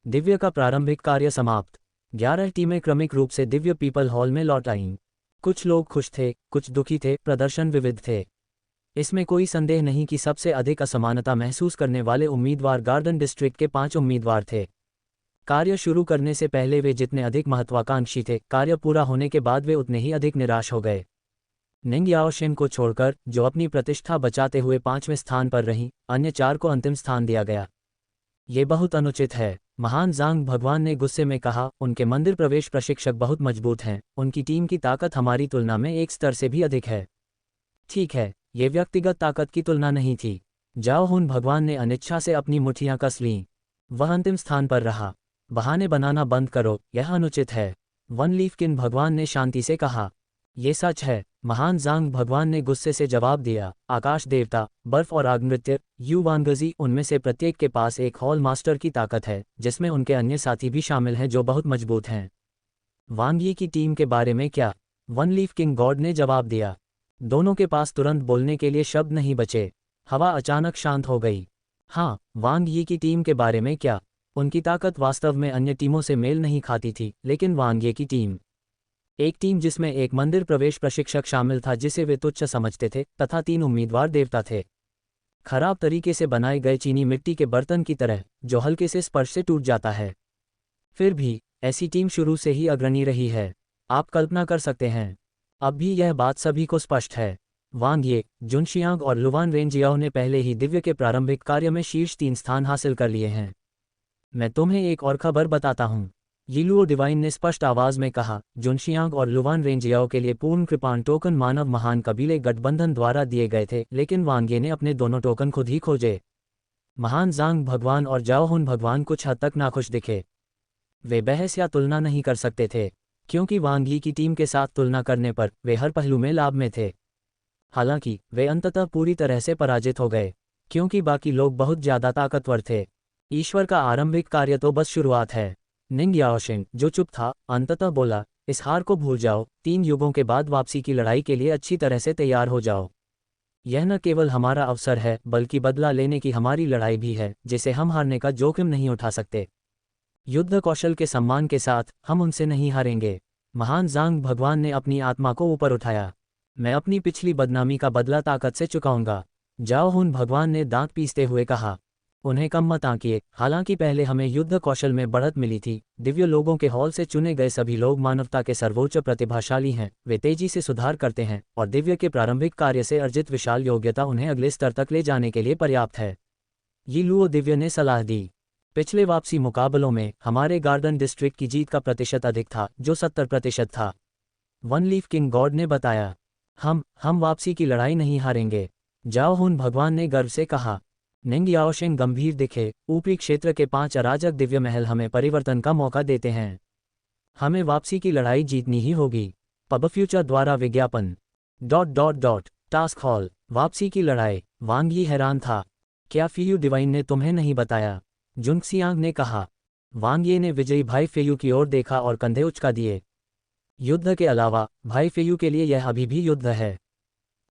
दिव्य का प्रारंभिक कार्य समाप्त। 11 टीमें क्रमिक रूप से दिव्य पीपल हॉल में लौट आईं। कुछ लोग खुश थे, कुछ दुखी थे, प्रदर्शन विविध थे। इसमें कोई संदेह नहीं कि सबसे अधिक असमानता महसूस करने वाले उम्मीदवार गार्डन डिस्ट्रिक्ट के 5 उम्मीदवार थे। कार्य शुरू करने से पहले वे जितने अधिक महत्वाकांक्षी थे, कार्य पूरा होने के बाद वे उतने ही अधिक निराश हो गए। निंग याओशिन को छोड़कर, जो अपनी प्रतिष्ठा बचाते हुए 5वें स्थान पर रहीं, अन्य 4 को अंतिम स्थान दिया गया। ये बहुत अनुचित है, महान जांग भगवान ने गुस्से में कहा। उनके मंदिर प्रवेश प्रशिक्षक बहुत मजबूत हैं, उनकी टीम की ताकत हमारी तुलना में एक स्तर से भी अधिक है। ठीक है, ये व्यक्तिगत ताकत की तुलना नहीं थी। जाओ हुन भगवान ने अनिच्छा से अपनी मुठ्ठियां कस लीं। वह अंतिम स्थान पर रहा। बहाने बनाना बंद करो, यह अनुचित है, वन लीफ किन भगवान ने शांति से कहा। ये सच है, महान जांग भगवान ने गुस्से से जवाब दिया। आकाश देवता, बर्फ और आग नृत्य, यू वांगजी, उनमें से प्रत्येक के पास एक हॉल मास्टर की ताकत है, जिसमें उनके अन्य साथी भी शामिल हैं जो बहुत मजबूत हैं। वांग यी की टीम के बारे में क्या? वन लीफ किंग गॉड ने जवाब दिया। दोनों के पास तुरंत बोलने के लिए शब्द नहीं बचे। हवा अचानक शांत हो गई। हाँ, वांग यी की टीम के बारे में क्या? उनकी ताकत वास्तव में अन्य टीमों से मेल नहीं खाती थी, लेकिन वांग ये की टीम, एक टीम जिसमें एक मंदिर प्रवेश प्रशिक्षक शामिल था जिसे वे तुच्छ समझते थे, तथा 3 उम्मीदवार देवता थे। खराब तरीके से बनाए गए चीनी मिट्टी के बर्तन की तरह, जो हल्के से स्पर्श से टूट जाता है। फिर भी ऐसी टीम शुरू से ही अग्रणी रही है। आप कल्पना कर सकते हैं। अब भी यह बात सभी को स्पष्ट है। वांग ये, जुनशियांग और लुवान रेंजियाओ ने पहले ही दिव्य के प्रारंभिक कार्य में शीर्ष 3 स्थान हासिल कर लिए हैं। मैं तुम्हें एक और खबर बताता हूँ, यीलुओ डिवाइन ने स्पष्ट आवाज में कहा। जुनशियांग और लुवान रेंजियाओ के लिए पूर्ण कृपाण टोकन मानव महान कबीले गठबंधन द्वारा दिए गए थे, लेकिन वांगे ने अपने दोनों टोकन खुद ही खोजे। महान जांग भगवान और जाओहुन भगवान कुछ हद तक नाखुश दिखे। वे बहस या तुलना नहीं कर सकते थे, क्योंकि वांग यी की टीम के साथ तुलना करने पर वे हर पहलू में लाभ में थे। हालांकि वे अंततः पूरी तरह से पराजित हो गए, क्योंकि बाकी लोग बहुत ज्यादा ताकतवर थे। ईश्वर का आरंभिक कार्य तो बस शुरुआत है। निंग याओशिंग, जो चुप था, अंततः बोला, इस हार को भूल जाओ। 3 युगों के बाद वापसी की लड़ाई के लिए अच्छी तरह से तैयार हो जाओ। यह न केवल हमारा अवसर है, बल्कि बदला लेने की हमारी लड़ाई भी है, जिसे हम हारने का जोखिम नहीं उठा सकते। युद्ध कौशल के सम्मान के साथ, हम उनसे नहीं हारेंगे। महान जांग भगवान ने अपनी आत्मा को ऊपर उठाया। मैं अपनी पिछली बदनामी का बदला ताकत से चुकाऊंगा, जाओ हुन भगवान ने दांत पीसते हुए कहा। उन्हें कम मत आंकिए। हालांकि पहले हमें युद्ध कौशल में बढ़त मिली थी, दिव्य लोगों के हॉल से चुने गए सभी लोग मानवता के सर्वोच्च प्रतिभाशाली हैं। वे तेजी से सुधार करते हैं, और दिव्य के प्रारंभिक कार्य से अर्जित विशाल योग्यता उन्हें अगले स्तर तक ले जाने के लिए पर्याप्त है। यीलुओ दिव्य ने सलाह दी। पिछले वापसी मुकाबलों में हमारे गार्डन डिस्ट्रिक्ट की जीत का प्रतिशत अधिक था, जो 70% था, वन लीफ किंग गॉड ने बताया। हम वापसी की लड़ाई नहीं हारेंगे, जाओ हुन भगवान ने गर्व से कहा। निंग याओशिंग गंभीर दिखे। ऊपरी क्षेत्र के 5 अराजक दिव्य महल हमें परिवर्तन का मौका देते हैं। हमें वापसी की लड़ाई जीतनी ही होगी। पब फ्यूचर द्वारा विज्ञापन। टास्क हॉल, वापसी की लड़ाई। वांग यी हैरान था। क्या फेयू डिवाइन ने तुम्हें नहीं बताया? जुनक्सियांग ने कहा। वांग ये ने विजयी भाई फेयू की ओर देखा और कंधे उचका दिए। युद्ध के अलावा, भाई फेयू के लिए यह अभी भी युद्ध है।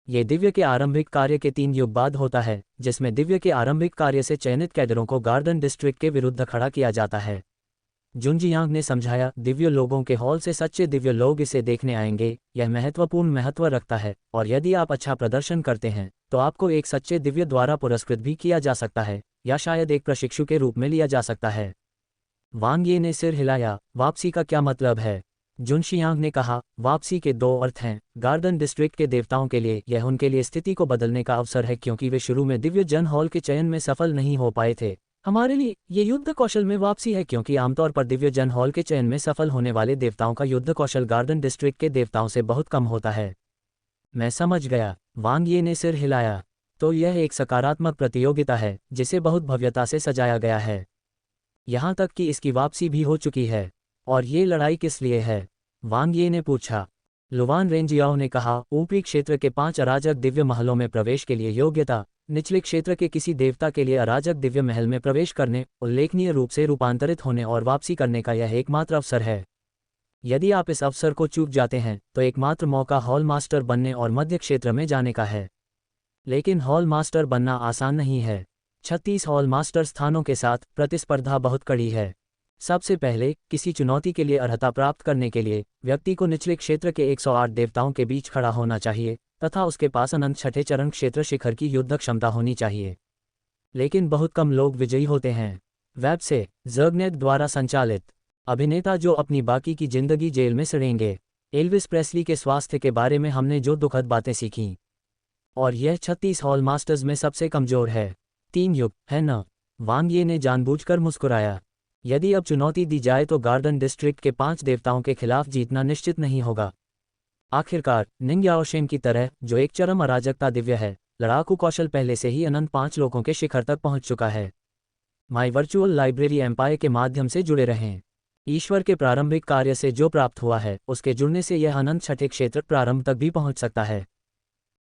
ये दिव्य के आरंभिक कार्य के 3 युग बाद होता है, जिसमें दिव्य के आरंभिक कार्य से चयनित कैडरों को गार्डन डिस्ट्रिक्ट के विरुद्ध खड़ा किया जाता है। जुनजियांग ने समझाया, दिव्य लोगों के हॉल से सच्चे दिव्य लोग इसे देखने आएंगे। यह महत्वपूर्ण महत्व रखता है, और यदि आप अच्छा प्रदर्शन करते हैं, तो आपको एक सच्चे दिव्य द्वारा पुरस्कृत भी किया जा सकता है, या शायद एक प्रशिक्षु के रूप में लिया जा सकता है। वांग ये ने सिर हिलाया। वापसी का क्या मतलब है? जुनशियांग ने कहा, वापसी के 2 अर्थ हैं। गार्डन डिस्ट्रिक्ट के देवताओं के लिए यह उनके लिए स्थिति को बदलने का अवसर है, क्योंकि वे शुरू में दिव्य जन हॉल के चयन में सफल नहीं हो पाए थे। हमारे लिए ये युद्ध कौशल में वापसी है, क्योंकि आमतौर पर दिव्य जन हॉल के चयन में सफल होने वाले देवताओं का युद्ध कौशल गार्डन डिस्ट्रिक्ट के देवताओं से बहुत कम होता है। मैं समझ गया, वांग ये ने सिर हिलाया। तो यह एक सकारात्मक प्रतियोगिता है, जिसे बहुत भव्यता से सजाया गया है, यहाँ तक कि इसकी वापसी भी हो चुकी है। और ये लड़ाई किस लिए है? वांग ये ने पूछा। लुवान रेंजियाओ ने कहा, ऊपरी क्षेत्र के 5 अराजक दिव्य महलों में प्रवेश के लिए योग्यता, निचले क्षेत्र के किसी देवता के लिए अराजक दिव्य महल में प्रवेश करने, उल्लेखनीय रूप से रूपांतरित होने और वापसी करने का यह एकमात्र अवसर है। यदि आप इस अवसर को चूक जाते हैं, तो एकमात्र मौका हॉल मास्टर बनने और मध्य क्षेत्र में जाने का है। लेकिन हॉल मास्टर बनना आसान नहीं है। 36 हॉल मास्टर स्थानों के साथ प्रतिस्पर्धा बहुत कड़ी है। सबसे पहले, किसी चुनौती के लिए अर्हता प्राप्त करने के लिए व्यक्ति को निचले क्षेत्र के 108 देवताओं के बीच खड़ा होना चाहिए तथा उसके पास अनंत छठे चरण क्षेत्र शिखर की युद्ध क्षमता होनी चाहिए। लेकिन बहुत कम लोग विजयी होते हैं। वेब से ज़र्गनेट द्वारा संचालित। अभिनेता जो अपनी बाकी की जिंदगी जेल में सड़ेंगे। एल्विस प्रेस्ली के स्वास्थ्य के बारे में हमने जो दुखद बातें सीखीं। और यह 36 हॉल मास्टर्स में सबसे कमजोर है। 3 युग, है न? वांग ये ने जानबूझकर मुस्कुराया। यदि अब चुनौती दी जाए तो गार्डन डिस्ट्रिक्ट के 5 देवताओं के खिलाफ जीतना निश्चित नहीं होगा। आखिरकार, निंग याओशेन की तरह, जो एक चरम अराजकता दिव्य है, लड़ाकू कौशल पहले से ही अनंत 5 लोगों के शिखर तक पहुंच चुका है। माई वर्चुअल लाइब्रेरी एम्पायर के माध्यम से जुड़े रहें। ईश्वर के प्रारंभिक कार्य से जो प्राप्त हुआ है, उसके जुड़ने से यह अनंत छठे क्षेत्र प्रारंभ तक भी पहुंच सकता है।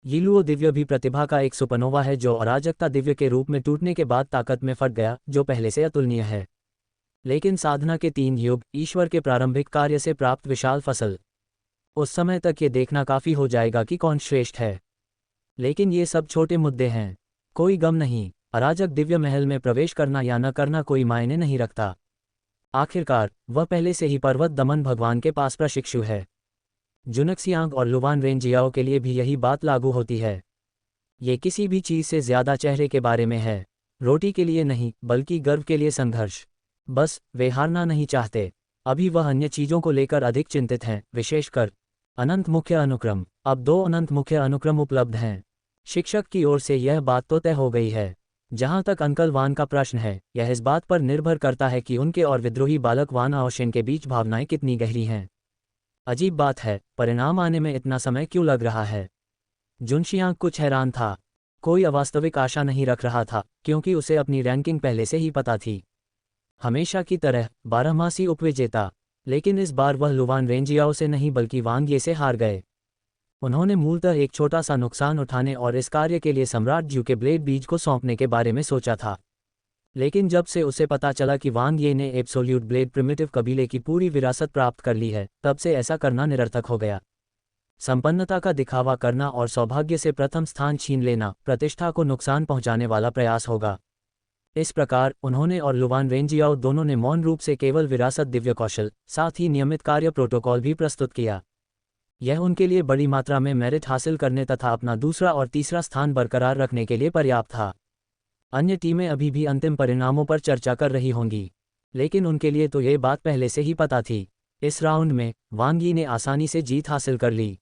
यीलुओ दिव्य भी प्रतिभा का एक सुपरनोवा है जो अराजकता दिव्य के रूप में टूटने के बाद ताकत में फट गया, जो पहले से अतुलनीय है। लेकिन साधना के 3 युग, ईश्वर के प्रारंभिक कार्य से प्राप्त विशाल फसल। उस समय तक ये देखना काफी हो जाएगा कि कौन श्रेष्ठ है। लेकिन ये सब छोटे मुद्दे हैं। कोई गम नहीं, अराजक दिव्य महल में प्रवेश करना या न करना कोई मायने नहीं रखता। आखिरकार, वह पहले से ही पर्वत दमन भगवान के पास प्रशिक्षु है। जुनक्सियांग और लुवान रेंजियाओ के लिए भी यही बात लागू होती है। ये किसी भी चीज से ज्यादा चेहरे के बारे में है। रोटी के लिए नहीं, बल्कि गर्व के लिए संघर्ष। बस, वे हारना नहीं चाहते। अभी वह अन्य चीजों को लेकर अधिक चिंतित हैं, विशेषकर अनंत मुख्य अनुक्रम। अब 2 अनंत मुख्य अनुक्रम उपलब्ध हैं। शिक्षक की ओर से यह बात तो तय हो गई है। जहां तक अंकल वान का प्रश्न है, यह इस बात पर निर्भर करता है कि उनके और विद्रोही बालक वान आओशेन के बीच भावनाएं कितनी गहरी हैं। अजीब बात है, परिणाम आने में इतना समय क्यों लग रहा है? जुनशियांग कुछ हैरान था। कोई अवास्तविक आशा नहीं रख रहा था, क्योंकि उसे अपनी रैंकिंग पहले से ही पता थी। हमेशा की तरह 12मासी उपविजेता। लेकिन इस बार वह लुवान रेंजियाओ से नहीं बल्कि वांग ये से हार गए। उन्होंने मूलतः एक छोटा सा नुकसान उठाने और इस कार्य के लिए सम्राट ज्यू के ब्लेड बीज को सौंपने के बारे में सोचा था। लेकिन जब से उसे पता चला कि वांग ये ने एब्सोल्यूट ब्लेड प्रिमिटिव कबीले की पूरी विरासत प्राप्त कर ली है, तब से ऐसा करना निरर्थक हो गया। संपन्नता का दिखावा करना और सौभाग्य से प्रथम स्थान छीन लेना प्रतिष्ठा को नुकसान पहुंचाने वाला प्रयास होगा। इस प्रकार, उन्होंने और लुवान रेंजियाओ दोनों ने मौन रूप से केवल विरासत दिव्य कौशल, साथ ही नियमित कार्य प्रोटोकॉल भी प्रस्तुत किया। यह उनके लिए बड़ी मात्रा में मेरिट हासिल करने तथा अपना दूसरा और तीसरा स्थान बरकरार रखने के लिए पर्याप्त था। अन्य टीमें अभी भी अंतिम परिणामों पर चर्चा कर रही होंगी, लेकिन उनके लिए तो ये बात पहले से ही पता थी। इस राउंड में वांग यी ने आसानी से जीत हासिल कर ली।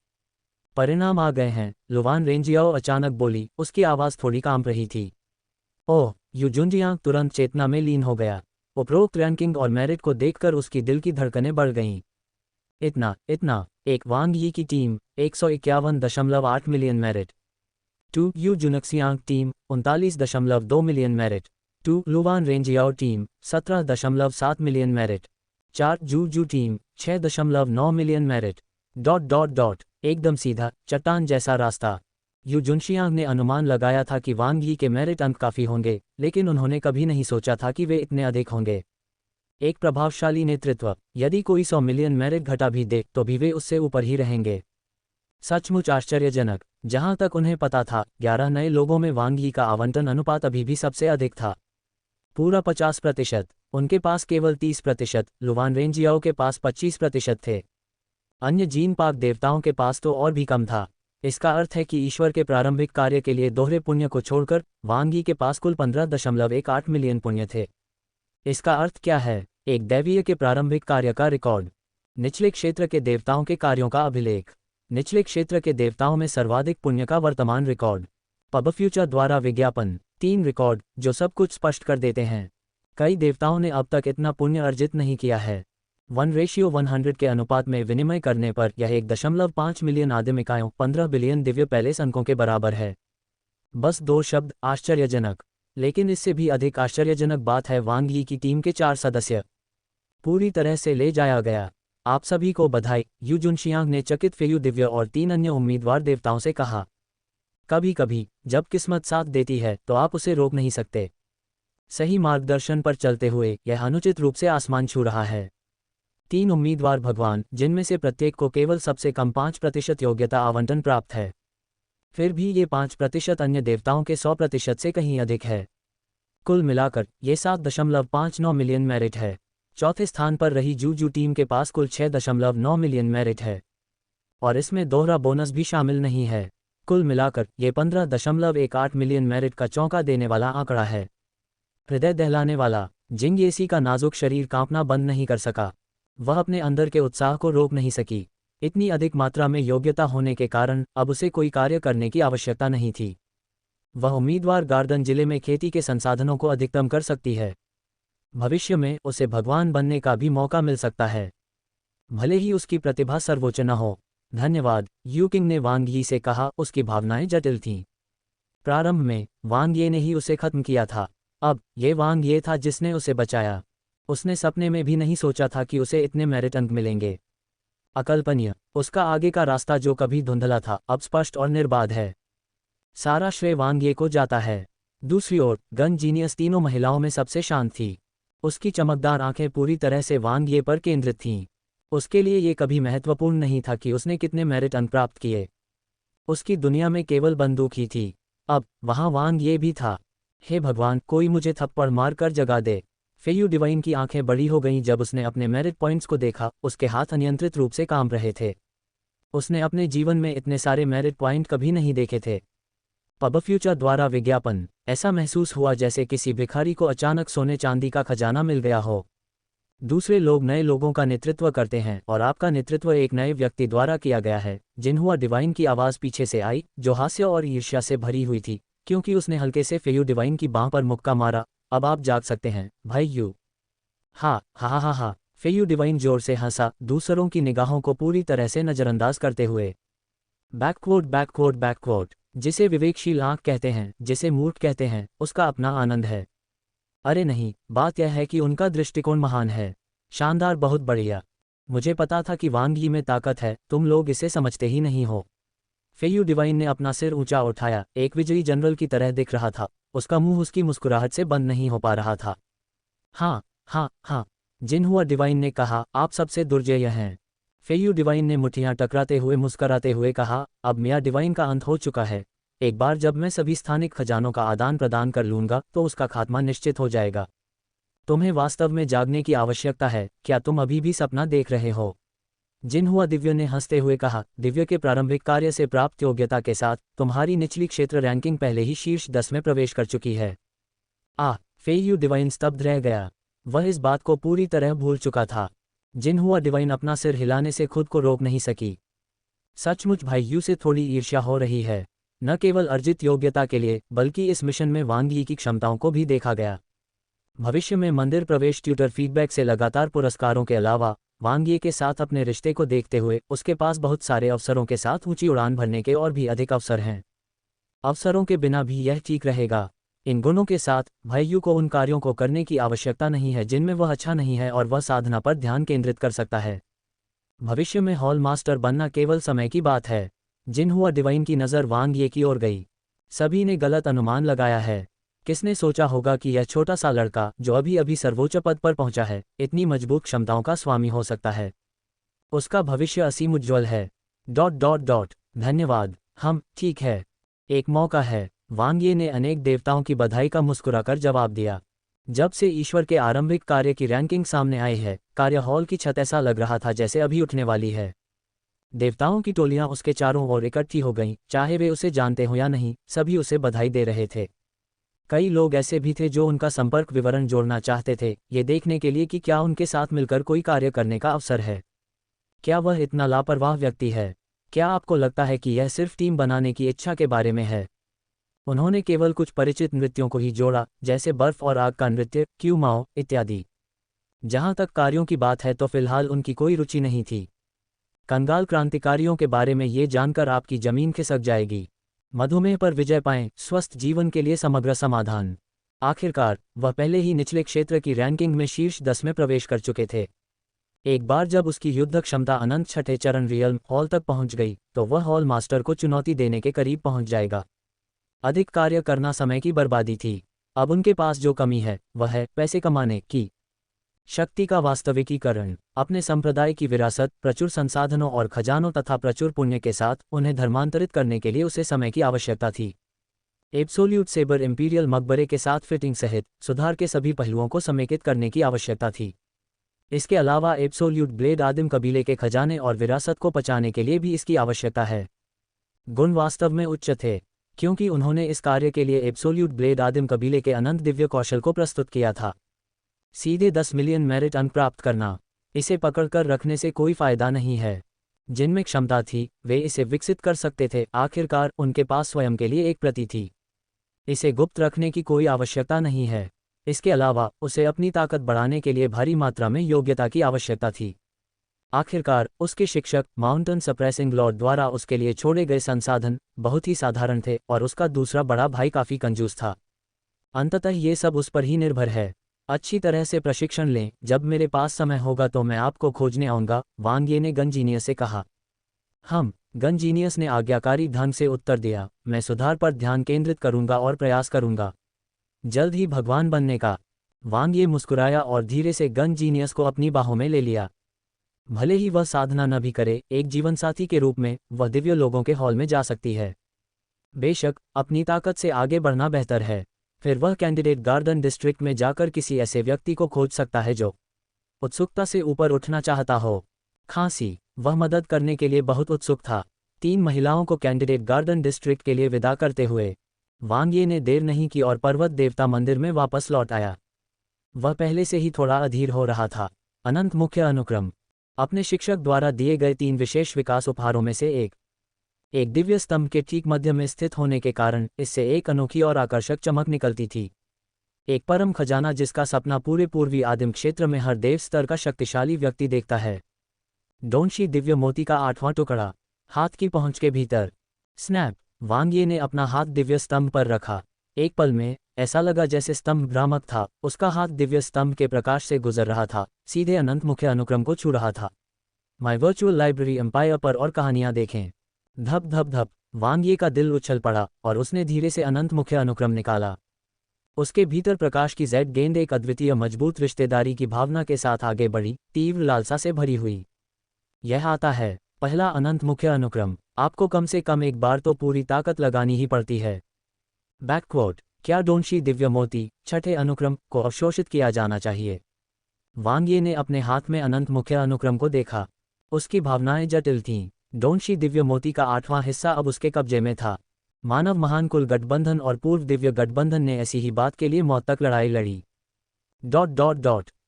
परिणाम आ गए हैं, लुवान रेंजियाओ अचानक बोली, उसकी आवाज़ थोड़ी कांप रही थी। ओह, यू जुनजियांग तुरंत चेतना में लीन हो गया। उपरोक्त रैंकिंग और मेरिट को देखकर उसकी दिल की धड़कनें बढ़ गईं। इतना, एक वांग यी की team 151.8 million merit. 2 Yu Junxiang team 39.2 million merit. 2 Luwan Renjiao team 17.7 million merit. 4 Xu team 6.9 million merit. ... एकदम सीधा, चट्टान जैसा रास्ता। यू जुनशियांग ने अनुमान लगाया था कि वांग यी के मेरिट अंक काफ़ी होंगे, लेकिन उन्होंने कभी नहीं सोचा था कि वे इतने अधिक होंगे। एक प्रभावशाली नेतृत्व, यदि कोई 100 मिलियन मेरिट घटा भी दे तो भी वे उससे ऊपर ही रहेंगे। सचमुच आश्चर्यजनक। जहां तक उन्हें पता था, 11 नए लोगों में वांग यी का आवंटन अनुपात अभी भी सबसे अधिक था। पूरा 50%। उनके पास केवल 30%, लुवान रेंजियाओ के पास 25% थे। अन्य जीन पाक देवताओं के पास तो और भी कम था। इसका अर्थ है कि ईश्वर के प्रारंभिक कार्य के लिए दोहरे पुण्य को छोड़कर वांग यी के पास कुल 15.18 मिलियन पुण्य थे। इसका अर्थ क्या है? एक दैवीय के प्रारंभिक कार्य का रिकॉर्ड। निचले क्षेत्र के देवताओं के कार्यों का अभिलेख। निचले क्षेत्र के देवताओं में सर्वाधिक पुण्य का वर्तमान रिकॉर्ड। पब फ्यूचर द्वारा विज्ञापन। 3 रिकॉर्ड, जो सब कुछ स्पष्ट कर देते हैं। कई देवताओं ने अब तक इतना पुण्य अर्जित नहीं किया है। 1:100 के अनुपात में विनिमय करने पर यह 1.5 मिलियन आदिम इकाइयों 15 बिलियन दिव्य पैलेस अंकों के बराबर है। बस 2 शब्द, आश्चर्यजनक। लेकिन इससे भी अधिक आश्चर्यजनक बात है वांग यी की टीम के 4 सदस्य पूरी तरह से ले जाया गया। आप सभी को बधाई, यू जुनशियांग ने चकित फेयू दिव्य और 3 अन्य उम्मीदवार देवताओं से कहा। कभी कभी जब किस्मत साथ देती है तो आप उसे रोक नहीं सकते। सही मार्गदर्शन पर चलते हुए यह अनुचित रूप से आसमान छू रहा है। 3 उम्मीदवार भगवान, जिनमें से प्रत्येक को केवल सबसे कम 5% योग्यता आवंटन प्राप्त है। फिर भी ये 5% अन्य देवताओं के 100% से कहीं अधिक है। कुल मिलाकर ये 7.59 मिलियन मेरिट है। चौथे स्थान पर रही जूजू टीम के पास कुल 6.9 मिलियन मेरिट है और इसमें दोहरा बोनस भी शामिल नहीं है। कुल मिलाकर ये 15.18 मिलियन मेरिट का चौंका देने वाला आंकड़ा है। हृदय दहलाने वाला। जिंग येसी का नाजुक शरीर कांपना बंद नहीं कर सका। वह अपने अंदर के उत्साह को रोक नहीं सकी। इतनी अधिक मात्रा में योग्यता होने के कारण अब उसे कोई कार्य करने की आवश्यकता नहीं थी। वह उम्मीदवार गार्डन जिले में खेती के संसाधनों को अधिकतम कर सकती है। भविष्य में उसे भगवान बनने का भी मौका मिल सकता है, भले ही उसकी प्रतिभा सर्वोच्च न हो। धन्यवाद, यू किंग ने वांग यी से कहा। उसकी भावनाएं जटिल थीं। प्रारंभ में वांग ये ने ही उसे खत्म किया था। अब ये वांग ये था जिसने उसे बचाया। उसने सपने में भी नहीं सोचा था कि उसे इतने मेरिट अंक मिलेंगे। अकल्पनीय। उसका आगे का रास्ता जो कभी धुंधला था अब स्पष्ट और निर्बाध है। सारा श्रेय वांग ये को जाता है। दूसरी ओर गन जीनियस तीनों महिलाओं में सबसे शांत थी। उसकी चमकदार आंखें पूरी तरह से वांग ये पर केंद्रित थीं। उसके लिए ये कभी महत्वपूर्ण नहीं था कि उसने कितने मेरिट अंक प्राप्त किए। उसकी दुनिया में केवल बंदूक ही थी। अब वहां वांग ये भी था। हे भगवान, कोई मुझे थप्पड़ मार कर जगा दे। फेयू डिवाइन की आंखें बड़ी हो गईं जब उसने अपने मेरिट पॉइंट्स को देखा। उसके हाथ अनियंत्रित रूप से काम रहे थे। उसने अपने जीवन में इतने सारे मेरिट पॉइंट कभी नहीं देखे थे। पब फ्यूचर द्वारा विज्ञापन। ऐसा महसूस हुआ जैसे किसी भिखारी को अचानक सोने चांदी का खजाना मिल गया हो। दूसरे लोग नए लोगों का नेतृत्व करते हैं और आपका नेतृत्व एक नए व्यक्ति द्वारा किया गया है। जिन्हुआ डिवाइन की आवाज़ पीछे से आई, जो हास्य और ईर्ष्या से भरी हुई थी, क्योंकि उसने हल्के से फेयू डिवाइन की बांह पर मुक्का मारा। अब आप जाग सकते हैं भाई यू। हा हा हा हा हा। फेयू डिवाइन जोर से हंसा, दूसरों की निगाहों को पूरी तरह से नज़रअंदाज करते हुए। Backward backward backward. जिसे विवेकशील आंख कहते हैं, जिसे मूर्ख कहते हैं, उसका अपना आनंद है। अरे नहीं, बात यह है कि उनका दृष्टिकोण महान है। शानदार, बहुत बढ़िया। मुझे पता था कि वांग यी में ताकत है, तुम लोग इसे समझते ही नहीं हो। फेयू डिवाइन ने अपना सिर ऊंचा उठाया, एक विजयी जनरल की तरह दिख रहा था। उसका मुंह उसकी मुस्कुराहट से बंद नहीं हो पा रहा था। हाँ हाँ हाँ, जिन्हुआ डिवाइन ने कहा, आप सबसे दुर्जय हैं। फेयू डिवाइन ने मुठ्ठियां टकराते हुए मुस्कराते हुए कहा, अब मियाँ डिवाइन का अंत हो चुका है। एक बार जब मैं सभी स्थानिक खजानों का आदान प्रदान कर लूंगा तो उसका खात्मा निश्चित हो जाएगा। तुम्हें वास्तव में जागने की आवश्यकता है। क्या तुम अभी भी सपना देख रहे हो? जिन्हुआ दिव्य ने हंसते हुए कहा, दिव्य के प्रारंभिक कार्य से प्राप्त योग्यता के साथ तुम्हारी निचली क्षेत्र रैंकिंग पहले ही शीर्ष 10 में प्रवेश कर चुकी है। फेयू डिवाइन स्तब्ध रह गया। वह इस बात को पूरी तरह भूल चुका था। जिन्हुआ डिवाइन अपना सिर हिलाने से खुद को रोक नहीं सकी। सचमुच भाई यू से थोड़ी ईर्ष्या हो रही है, न केवल अर्जित योग्यता के लिए बल्कि इस मिशन में वांग यी की क्षमताओं को भी देखा गया। भविष्य में मंदिर प्रवेश ट्यूटर फीडबैक से लगातार पुरस्कारों के अलावा वांग यी के साथ अपने रिश्ते को देखते हुए उसके पास बहुत सारे अवसरों के साथ ऊंची उड़ान भरने के और भी अधिक अवसर हैं। अवसरों के बिना भी यह ठीक रहेगा। इन गुणों के साथ भाई यू को उन कार्यों को करने की आवश्यकता नहीं है जिनमें वह अच्छा नहीं है और वह साधना पर ध्यान केंद्रित कर सकता है। भविष्य में हॉल मास्टर बनना केवल समय की बात है। जिन्हुआ डिवाइन की नज़र वांग ये की ओर गई। सभी ने गलत अनुमान लगाया है। किसने सोचा होगा कि यह छोटा सा लड़का जो अभी अभी सर्वोच्च पद पर पहुंचा है, इतनी मजबूत क्षमताओं का स्वामी हो सकता है। उसका भविष्य असीम उज्ज्वल है। ... धन्यवाद। हम ठीक है, एक मौका है। वांग ये ने अनेक देवताओं की बधाई का मुस्कुराकर जवाब दिया। जब से ईश्वर के आरंभिक कार्य की रैंकिंग सामने आई है, कार्य हॉल की छत ऐसा लग रहा था जैसे अभी उठने वाली है। देवताओं की टोलियां उसके चारों ओर इकट्ठी हो गईं, चाहे वे उसे जानते हो या नहीं, सभी उसे बधाई दे रहे थे। कई लोग ऐसे भी थे जो उनका संपर्क विवरण जोड़ना चाहते थे, ये देखने के लिए कि क्या उनके साथ मिलकर कोई कार्य करने का अवसर है। क्या वह इतना लापरवाह व्यक्ति है? क्या आपको लगता है कि यह सिर्फ टीम बनाने की इच्छा के बारे में है? उन्होंने केवल कुछ परिचित नृत्यों को ही जोड़ा, जैसे बर्फ और आग का नृत्य, क्यू माओ इत्यादि। जहां तक कार्यों की बात है तो फिलहाल उनकी कोई रुचि नहीं थी। कंगाल क्रांतिकारियों के बारे में ये जानकर आपकी जमीन खिसक जाएगी। मधुमेह पर विजय पाएं, स्वस्थ जीवन के लिए समग्र समाधान। आखिरकार वह पहले ही निचले क्षेत्र की रैंकिंग में शीर्ष 10 में प्रवेश कर चुके थे। एक बार जब उसकी युद्ध क्षमता अनंत छठे चरण रियल हॉल तक पहुंच गई तो वह हॉल मास्टर को चुनौती देने के करीब पहुंच जाएगा। अधिक कार्य करना समय की बर्बादी थी। अब उनके पास जो कमी है वह है पैसे कमाने की शक्ति का वास्तविकीकरण। अपने संप्रदाय की विरासत, प्रचुर संसाधनों और खजानों तथा प्रचुर पुण्य के साथ उन्हें धर्मांतरित करने के लिए उसे समय की आवश्यकता थी। एब्सोल्यूट सेबर इंपीरियल मकबरे के साथ फिटिंग सहित सुधार के सभी पहलुओं को समेकित करने की आवश्यकता थी। इसके अलावा एब्सोल्यूट ब्लेड आदिम कबीले के खजाने और विरासत को पचाने के लिए भी इसकी आवश्यकता है। गुण वास्तव में उच्च थे, क्योंकि उन्होंने इस कार्य के लिए एब्सोल्यूट ब्लेड आदिम कबीले के अनंत दिव्य कौशल को प्रस्तुत किया था। सीधे 10 मिलियन मेरिट अंक प्राप्त करना, इसे पकड़कर रखने से कोई फायदा नहीं है। जिनमें क्षमता थी वे इसे विकसित कर सकते थे। आखिरकार उनके पास स्वयं के लिए एक प्रति थी। इसे गुप्त रखने की कोई आवश्यकता नहीं है। इसके अलावा उसे अपनी ताकत बढ़ाने के लिए भारी मात्रा में योग्यता की आवश्यकता थी। आखिरकार उसके शिक्षक माउंटेन सप्रेसिंग लॉर्ड द्वारा उसके लिए छोड़े गए संसाधन बहुत ही साधारण थे और उसका दूसरा बड़ा भाई काफी कंजूस था। अंततः ये सब उस पर ही निर्भर है। अच्छी तरह से प्रशिक्षण लें, जब मेरे पास समय होगा तो मैं आपको खोजने आऊंगा, वांग ये ने गनजीनियस से कहा। गनजीनियस ने आज्ञाकारी ढंग से उत्तर दिया, मैं सुधार पर ध्यान केंद्रित करूंगा और प्रयास करूंगा, जल्द ही भगवान बनने का। वांग ये मुस्कुराया और धीरे से गनजीनियस को अपनी बाहों में ले लिया। भले ही वह साधना न भी करे, एक जीवनसाथी के रूप में वह दिव्य लोगों के हॉल में जा सकती है। बेशक अपनी ताकत से आगे बढ़ना बेहतर है। फिर वह कैंडिडेट गार्डन डिस्ट्रिक्ट में जाकर किसी ऐसे व्यक्ति को खोज सकता है जो उत्सुकता से ऊपर उठना चाहता हो। खांसी, वह मदद करने के लिए बहुत उत्सुक था। 3 महिलाओं को कैंडिडेट गार्डन डिस्ट्रिक्ट के लिए विदा करते हुए वांग ये ने देर नहीं की और पर्वत देवता मंदिर में वापस लौट आया। वह पहले से ही थोड़ा अधीर हो रहा था। अनंत मुख्य अनुक्रम, अपने शिक्षक द्वारा दिए गए 3 विशेष विकास उपहारों में से एक दिव्य स्तंभ के ठीक मध्य में स्थित होने के कारण इससे एक अनोखी और आकर्षक चमक निकलती थी। एक परम खजाना जिसका सपना पूरे पूर्वी आदिम क्षेत्र में हर देव स्तर का शक्तिशाली व्यक्ति देखता है। डोंशी दिव्य मोती का 8वां टुकड़ा, हाथ की पहुंच के भीतर। स्नैप, वांग ये ने अपना हाथ दिव्य स्तंभ पर रखा। एक पल में ऐसा लगा जैसे स्तंभ भ्रामक था। उसका हाथ दिव्य स्तंभ के प्रकाश से गुजर रहा था, सीधे अनंत मुख्य अनुक्रम को छू रहा था। माई वर्चुअल लाइब्रेरी एम्पायर पर और कहानियां देखें। धप धप धप, वांग ये का दिल उछल पड़ा और उसने धीरे से अनंत मुख्य अनुक्रम निकाला। उसके भीतर प्रकाश की जेड गेंद एक अद्वितीय मजबूत रिश्तेदारी की भावना के साथ आगे बढ़ी, तीव्र लालसा से भरी हुई। यह आता है पहला अनंत मुख्य अनुक्रम। आपको कम से कम एक बार तो पूरी ताकत लगानी ही पड़ती है। बैकक्वोट, क्या डोंशी दिव्य मोती छठे अनुक्रम को अवशोषित किया जाना चाहिए? वांग ये ने अपने हाथ में अनंत मुख्य अनुक्रम को देखा। उसकी भावनाएं जटिल थीं। डोंशी दिव्य मोती का 8वां हिस्सा अब उसके कब्जे में था। मानव महान कुल गठबंधन और पूर्व दिव्य गठबंधन ने ऐसी ही बात के लिए मौत तक लड़ाई लड़ी। ...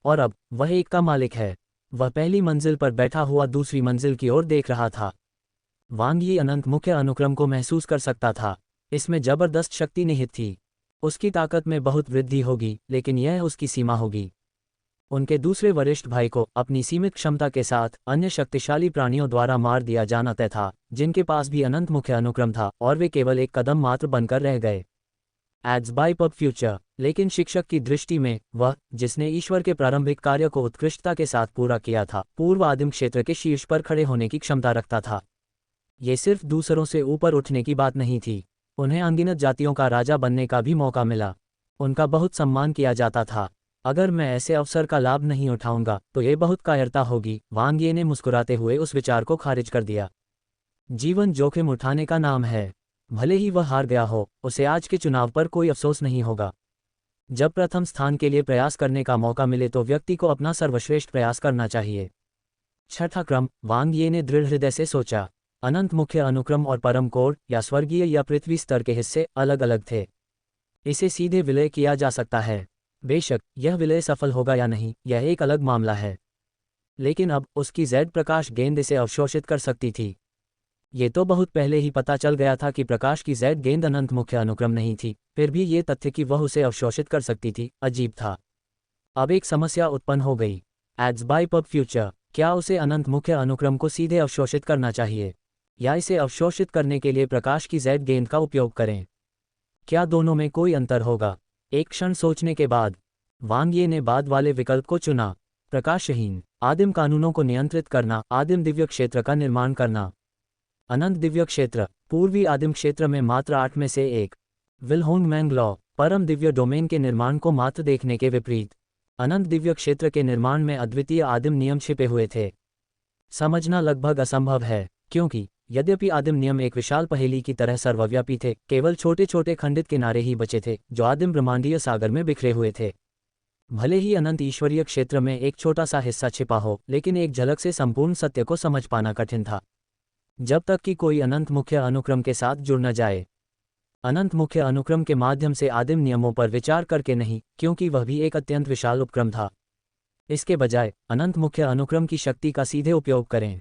और अब वह एक का मालिक है। वह पहली मंजिल पर बैठा हुआ दूसरी मंजिल की ओर देख रहा था। वांग ये अनंत मुख्य अनुक्रम को महसूस कर सकता था। इसमें जबरदस्त शक्ति निहित थी। उसकी ताकत में बहुत वृद्धि होगी, लेकिन यह उसकी सीमा होगी। उनके दूसरे वरिष्ठ भाई को अपनी सीमित क्षमता के साथ अन्य शक्तिशाली प्राणियों द्वारा मार दिया जाना तय था, जिनके पास भी अनंत मुख्य अनुक्रम था, और वे केवल एक कदम मात्र बनकर रह गए। एड्स बाय पब फ्यूचर, लेकिन शिक्षक की दृष्टि में वह जिसने ईश्वर के प्रारंभिक कार्य को उत्कृष्टता के साथ पूरा किया था, पूर्व आदिम क्षेत्र के शीर्ष पर खड़े होने की क्षमता रखता था। ये सिर्फ दूसरों से ऊपर उठने की बात नहीं थी। उन्हें अनगिनत जातियों का राजा बनने का भी मौका मिला। उनका बहुत सम्मान किया जाता था। अगर मैं ऐसे अवसर का लाभ नहीं उठाऊंगा तो ये बहुत कायरता होगी। वांग ये ने मुस्कुराते हुए उस विचार को खारिज कर दिया। जीवन जोखिम उठाने का नाम है। भले ही वह हार गया हो, उसे आज के चुनाव पर कोई अफसोस नहीं होगा। जब प्रथम स्थान के लिए प्रयास करने का मौका मिले तो व्यक्ति को अपना सर्वश्रेष्ठ प्रयास करना चाहिए। छठा क्रम, वांग ये ने दृढ़ हृदय से सोचा। अनंत मुख्य अनुक्रम और परम कोड या स्वर्गीय या पृथ्वी स्तर के हिस्से अलग अलग थे। इसे सीधे विलय किया जा सकता है। बेशक यह विलय सफल होगा या नहीं, यह एक अलग मामला है। लेकिन अब उसकी जेड प्रकाश गेंद इसे अवशोषित कर सकती थी। ये तो बहुत पहले ही पता चल गया था कि प्रकाश की जेड गेंद अनंत मुख्य अनुक्रम नहीं थी, फिर भी ये तथ्य कि वह उसे अवशोषित कर सकती थी अजीब था। अब एक समस्या उत्पन्न हो गई। एड्स बाय पब फ्यूचर, क्या उसे अनंत मुख्य अनुक्रम को सीधे अवशोषित करना चाहिए या इसे अवशोषित करने के लिए प्रकाश की जेड गेंद का उपयोग करें? क्या दोनों में कोई अंतर होगा? एक क्षण सोचने के बाद वांग ये ने बाद वाले विकल्प को चुना। प्रकाशहीन आदिम कानूनों को नियंत्रित करना, आदिम दिव्य क्षेत्र का निर्माण करना। अनंत दिव्य क्षेत्र, पूर्वी आदिम क्षेत्र में मात्र 8 में से एक। विल्होंग मैंग लॉ, परम दिव्य डोमेन के निर्माण को मात्र देखने के विपरीत अनंत दिव्य क्षेत्र के निर्माण में अद्वितीय आदिम नियम छिपे हुए थे। समझना लगभग असंभव है, क्योंकि यद्यपि आदिम नियम एक विशाल पहेली की तरह सर्वव्यापी थे, केवल छोटे छोटे खंडित किनारे ही बचे थे जो आदिम ब्रह्मांडीय सागर में बिखरे हुए थे। भले ही अनंत ईश्वरीय क्षेत्र में एक छोटा सा हिस्सा छिपा हो, लेकिन एक झलक से संपूर्ण सत्य को समझ पाना कठिन था। जब तक कि कोई अनंत मुख्य अनुक्रम के साथ जुड़ न जाए। अनंत मुख्य अनुक्रम के माध्यम से आदिम नियमों पर विचार करके नहीं, क्योंकि वह भी एक अत्यंत विशाल उपक्रम था। इसके बजाय अनंत मुख्य अनुक्रम की शक्ति का सीधे उपयोग करें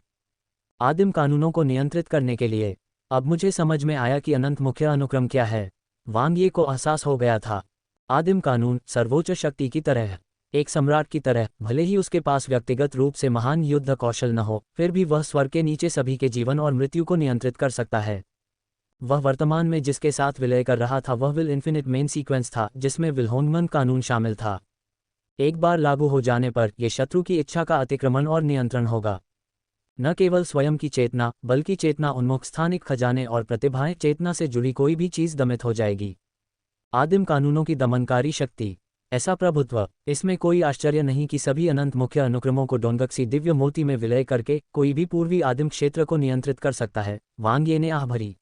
आदिम कानूनों को नियंत्रित करने के लिए। अब मुझे समझ में आया कि अनंत मुख्य अनुक्रम क्या है। वांग ये को एहसास हो गया था। आदिम कानून सर्वोच्च शक्ति की तरह, एक सम्राट की तरह, भले ही उसके पास व्यक्तिगत रूप से महान युद्ध कौशल न हो, फिर भी वह स्वर्ग के नीचे सभी के जीवन और मृत्यु को नियंत्रित कर सकता है। वह वर्तमान में जिसके साथ विलय कर रहा था वह विल इन्फिनिट मेन सीक्वेंस था, जिसमें विल्होंगमन कानून शामिल था। एक बार लागू हो जाने पर यह शत्रु की इच्छा का अतिक्रमण और नियंत्रण होगा। न केवल स्वयं की चेतना, बल्कि चेतना उन्मुख स्थानिक खजाने और प्रतिभाएं, चेतना से जुड़ी कोई भी चीज दमित हो जाएगी। आदिम कानूनों की दमनकारी शक्ति, ऐसा प्रभुत्व, इसमें कोई आश्चर्य नहीं कि सभी अनंत मुख्य अनुक्रमों को डोंगक्सी दिव्य मोती में विलय करके कोई भी पूर्वी आदिम क्षेत्र को नियंत्रित कर सकता है। वांग ये ने आह भरी।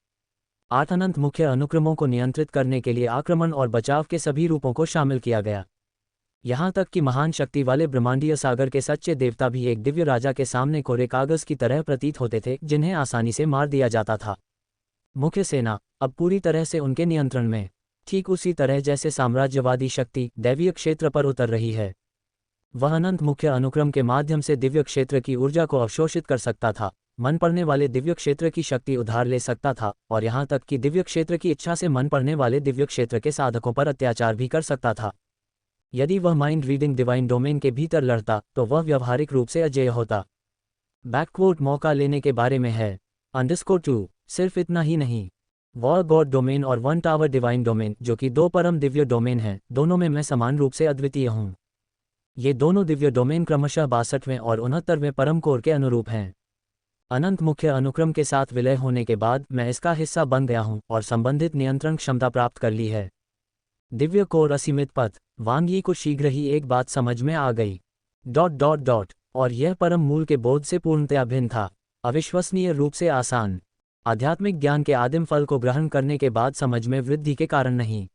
8 अनंत मुख्य अनुक्रमों को नियंत्रित करने के लिए आक्रमण और बचाव के सभी रूपों को शामिल किया गया। यहाँ तक कि महान शक्ति वाले ब्रह्मांडीय सागर के सच्चे देवता भी एक दिव्य राजा के सामने कोरे कागज की तरह प्रतीत होते थे, जिन्हें आसानी से मार दिया जाता था। मुख्य सेना अब पूरी तरह से उनके नियंत्रण में, ठीक उसी तरह जैसे साम्राज्यवादी शक्ति दैवीय क्षेत्र पर उतर रही है। वह अनंत मुख्य अनुक्रम के माध्यम से दिव्य क्षेत्र की ऊर्जा को अवशोषित कर सकता था, मन पड़ने वाले दिव्य क्षेत्र की शक्ति उधार ले सकता था, और यहाँ तक कि दिव्य क्षेत्र की इच्छा से मन पड़ने वाले दिव्य क्षेत्र के साधकों पर अत्याचार भी कर सकता था। यदि वह माइंड रीडिंग डिवाइन डोमेन के भीतर लड़ता तो वह व्यावहारिक रूप से अजेय होता। बैकवोट मौका लेने के बारे में है। _2 सिर्फ इतना ही नहीं, वॉर गॉड डोमेन और 1 टावर डिवाइन डोमेन, जो कि 2 परम दिव्य डोमेन हैं, दोनों में मैं समान रूप से अद्वितीय हूँ। ये दोनों दिव्य डोमेन क्रमशः 62वें और 69वें परम कोर के अनुरूप हैं। अनंत मुख्य अनुक्रम के साथ विलय होने के बाद मैं इसका हिस्सा बन गया हूँ और संबंधित नियंत्रण क्षमता प्राप्त कर ली है। दिव्य कोर असीमित पथ। वांग यी को शीघ्र ही एक बात समझ में आ गई। .. और यह परम मूल के बोध से पूर्णतया भिन्न था, अविश्वसनीय रूप से आसान। आध्यात्मिक ज्ञान के आदिम फल को ग्रहण करने के बाद समझ में वृद्धि के कारण नहीं,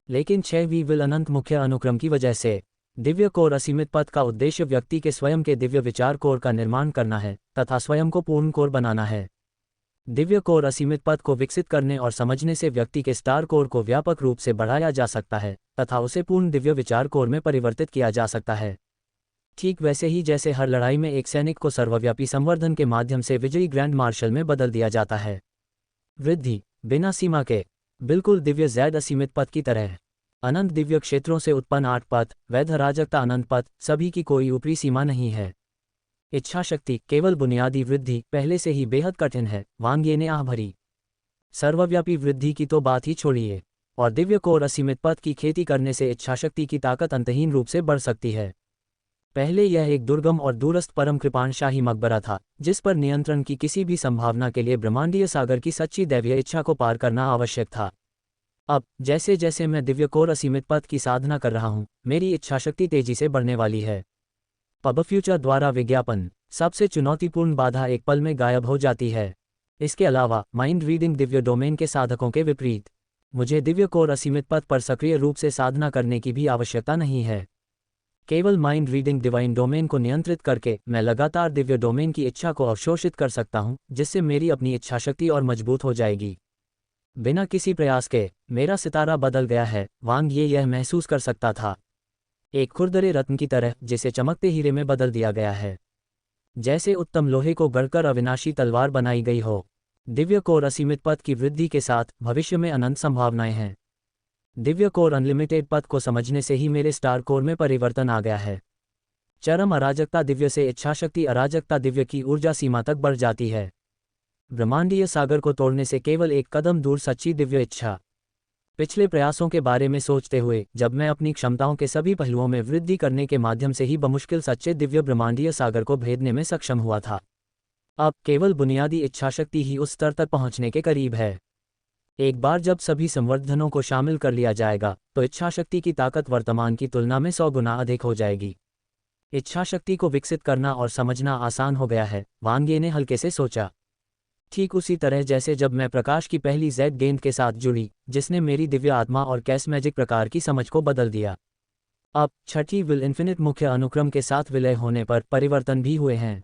लेकिन 6वीं विल अनंत मुख्य अनुक्रम की वजह से। दिव्य कोर असीमित पथ का उद्देश्य व्यक्ति के स्वयं के दिव्य विचार कोर का निर्माण करना है तथा स्वयं को पूर्ण कोर बनाना है। दिव्य कोर असीमित पथ को विकसित करने और समझने से व्यक्ति के स्टार कोर को व्यापक रूप से बढ़ाया जा सकता है तथा उसे पूर्ण दिव्य विचार कोर में परिवर्तित किया जा सकता है। ठीक वैसे ही जैसे हर लड़ाई में एक सैनिक को सर्वव्यापी संवर्धन के माध्यम से विजयी ग्रैंड मार्शल में बदल दिया जाता है। वृद्धि बिना सीमा के, बिल्कुल दिव्य जैद असीमित पथ की तरह। अनंत दिव्य क्षेत्रों से उत्पन्न 8 पथ, वैध अराजकता अनंत पथ, सभी की कोई ऊपरी सीमा नहीं है। इच्छा शक्ति, केवल बुनियादी वृद्धि, पहले से ही बेहद कठिन है। वांग ये ने आह भरी। सर्वव्यापी वृद्धि की तो बात ही छोड़िए, और दिव्य कोर असीमित पथ की खेती करने से इच्छा शक्ति की ताकत अंतहीन रूप से बढ़ सकती है। पहले यह एक दुर्गम और दूरस्थ परम कृपाणशाही मकबरा था, जिस पर नियंत्रण की किसी भी संभावना के लिए ब्रह्मांडीय सागर की सच्ची दैवीय इच्छा को पार करना आवश्यक था। अब जैसे जैसे मैं दिव्य कोर असीमित पथ की साधना कर रहा हूँ, मेरी इच्छाशक्ति तेजी से बढ़ने वाली है। पब फ्यूचर द्वारा विज्ञापन, सबसे चुनौतीपूर्ण बाधा एक पल में गायब हो जाती है। इसके अलावा माइंड रीडिंग दिव्य डोमेन के साधकों के विपरीत, मुझे दिव्य कोर असीमित पथ पर सक्रिय रूप से साधना करने की भी आवश्यकता नहीं है। केवल माइंड रीडिंग डिवाइन डोमेन को नियंत्रित करके मैं लगातार दिव्य डोमेन की इच्छा को अवशोषित कर सकता हूँ, जिससे मेरी अपनी इच्छाशक्ति और मजबूत हो जाएगी। बिना किसी प्रयास के मेरा सितारा बदल गया है। वांग ये यह महसूस कर सकता था, एक खुरदरे रत्न की तरह जिसे चमकते हीरे में बदल दिया गया है, जैसे उत्तम लोहे को गढ़कर अविनाशी तलवार बनाई गई हो। दिव्य कोर असीमित पथ की वृद्धि के साथ भविष्य में अनंत संभावनाएं हैं। दिव्य कोर अनलिमिटेड पथ को समझने से ही मेरे स्टार कोर में परिवर्तन आ गया है। चरम अराजकता दिव्य से इच्छाशक्ति अराजकता दिव्य की ऊर्जा सीमा तक बढ़ जाती है। ब्रह्मांडीय सागर को तोड़ने से केवल एक कदम दूर सच्ची दिव्य इच्छा। पिछले प्रयासों के बारे में सोचते हुए, जब मैं अपनी क्षमताओं के सभी पहलुओं में वृद्धि करने के माध्यम से ही बमुश्किल सच्चे दिव्य ब्रह्मांडीय सागर को भेदने में सक्षम हुआ था, अब केवल बुनियादी इच्छाशक्ति ही उस स्तर तक पहुंचने के करीब है। एक बार जब सभी संवर्धनों को शामिल कर लिया जाएगा, तो इच्छाशक्ति की ताकत वर्तमान की तुलना में 100 गुना अधिक हो जाएगी। इच्छाशक्ति को विकसित करना और समझना आसान हो गया है, वांग ये ने हल्के से सोचा। ठीक उसी तरह जैसे जब मैं प्रकाश की पहली जैद गेंद के साथ जुड़ी, जिसने मेरी दिव्य आत्मा और कैस मैजिक प्रकार की समझ को बदल दिया। अब छठी विल इन्फिनिट मुख्य अनुक्रम के साथ विलय होने पर परिवर्तन भी हुए हैं।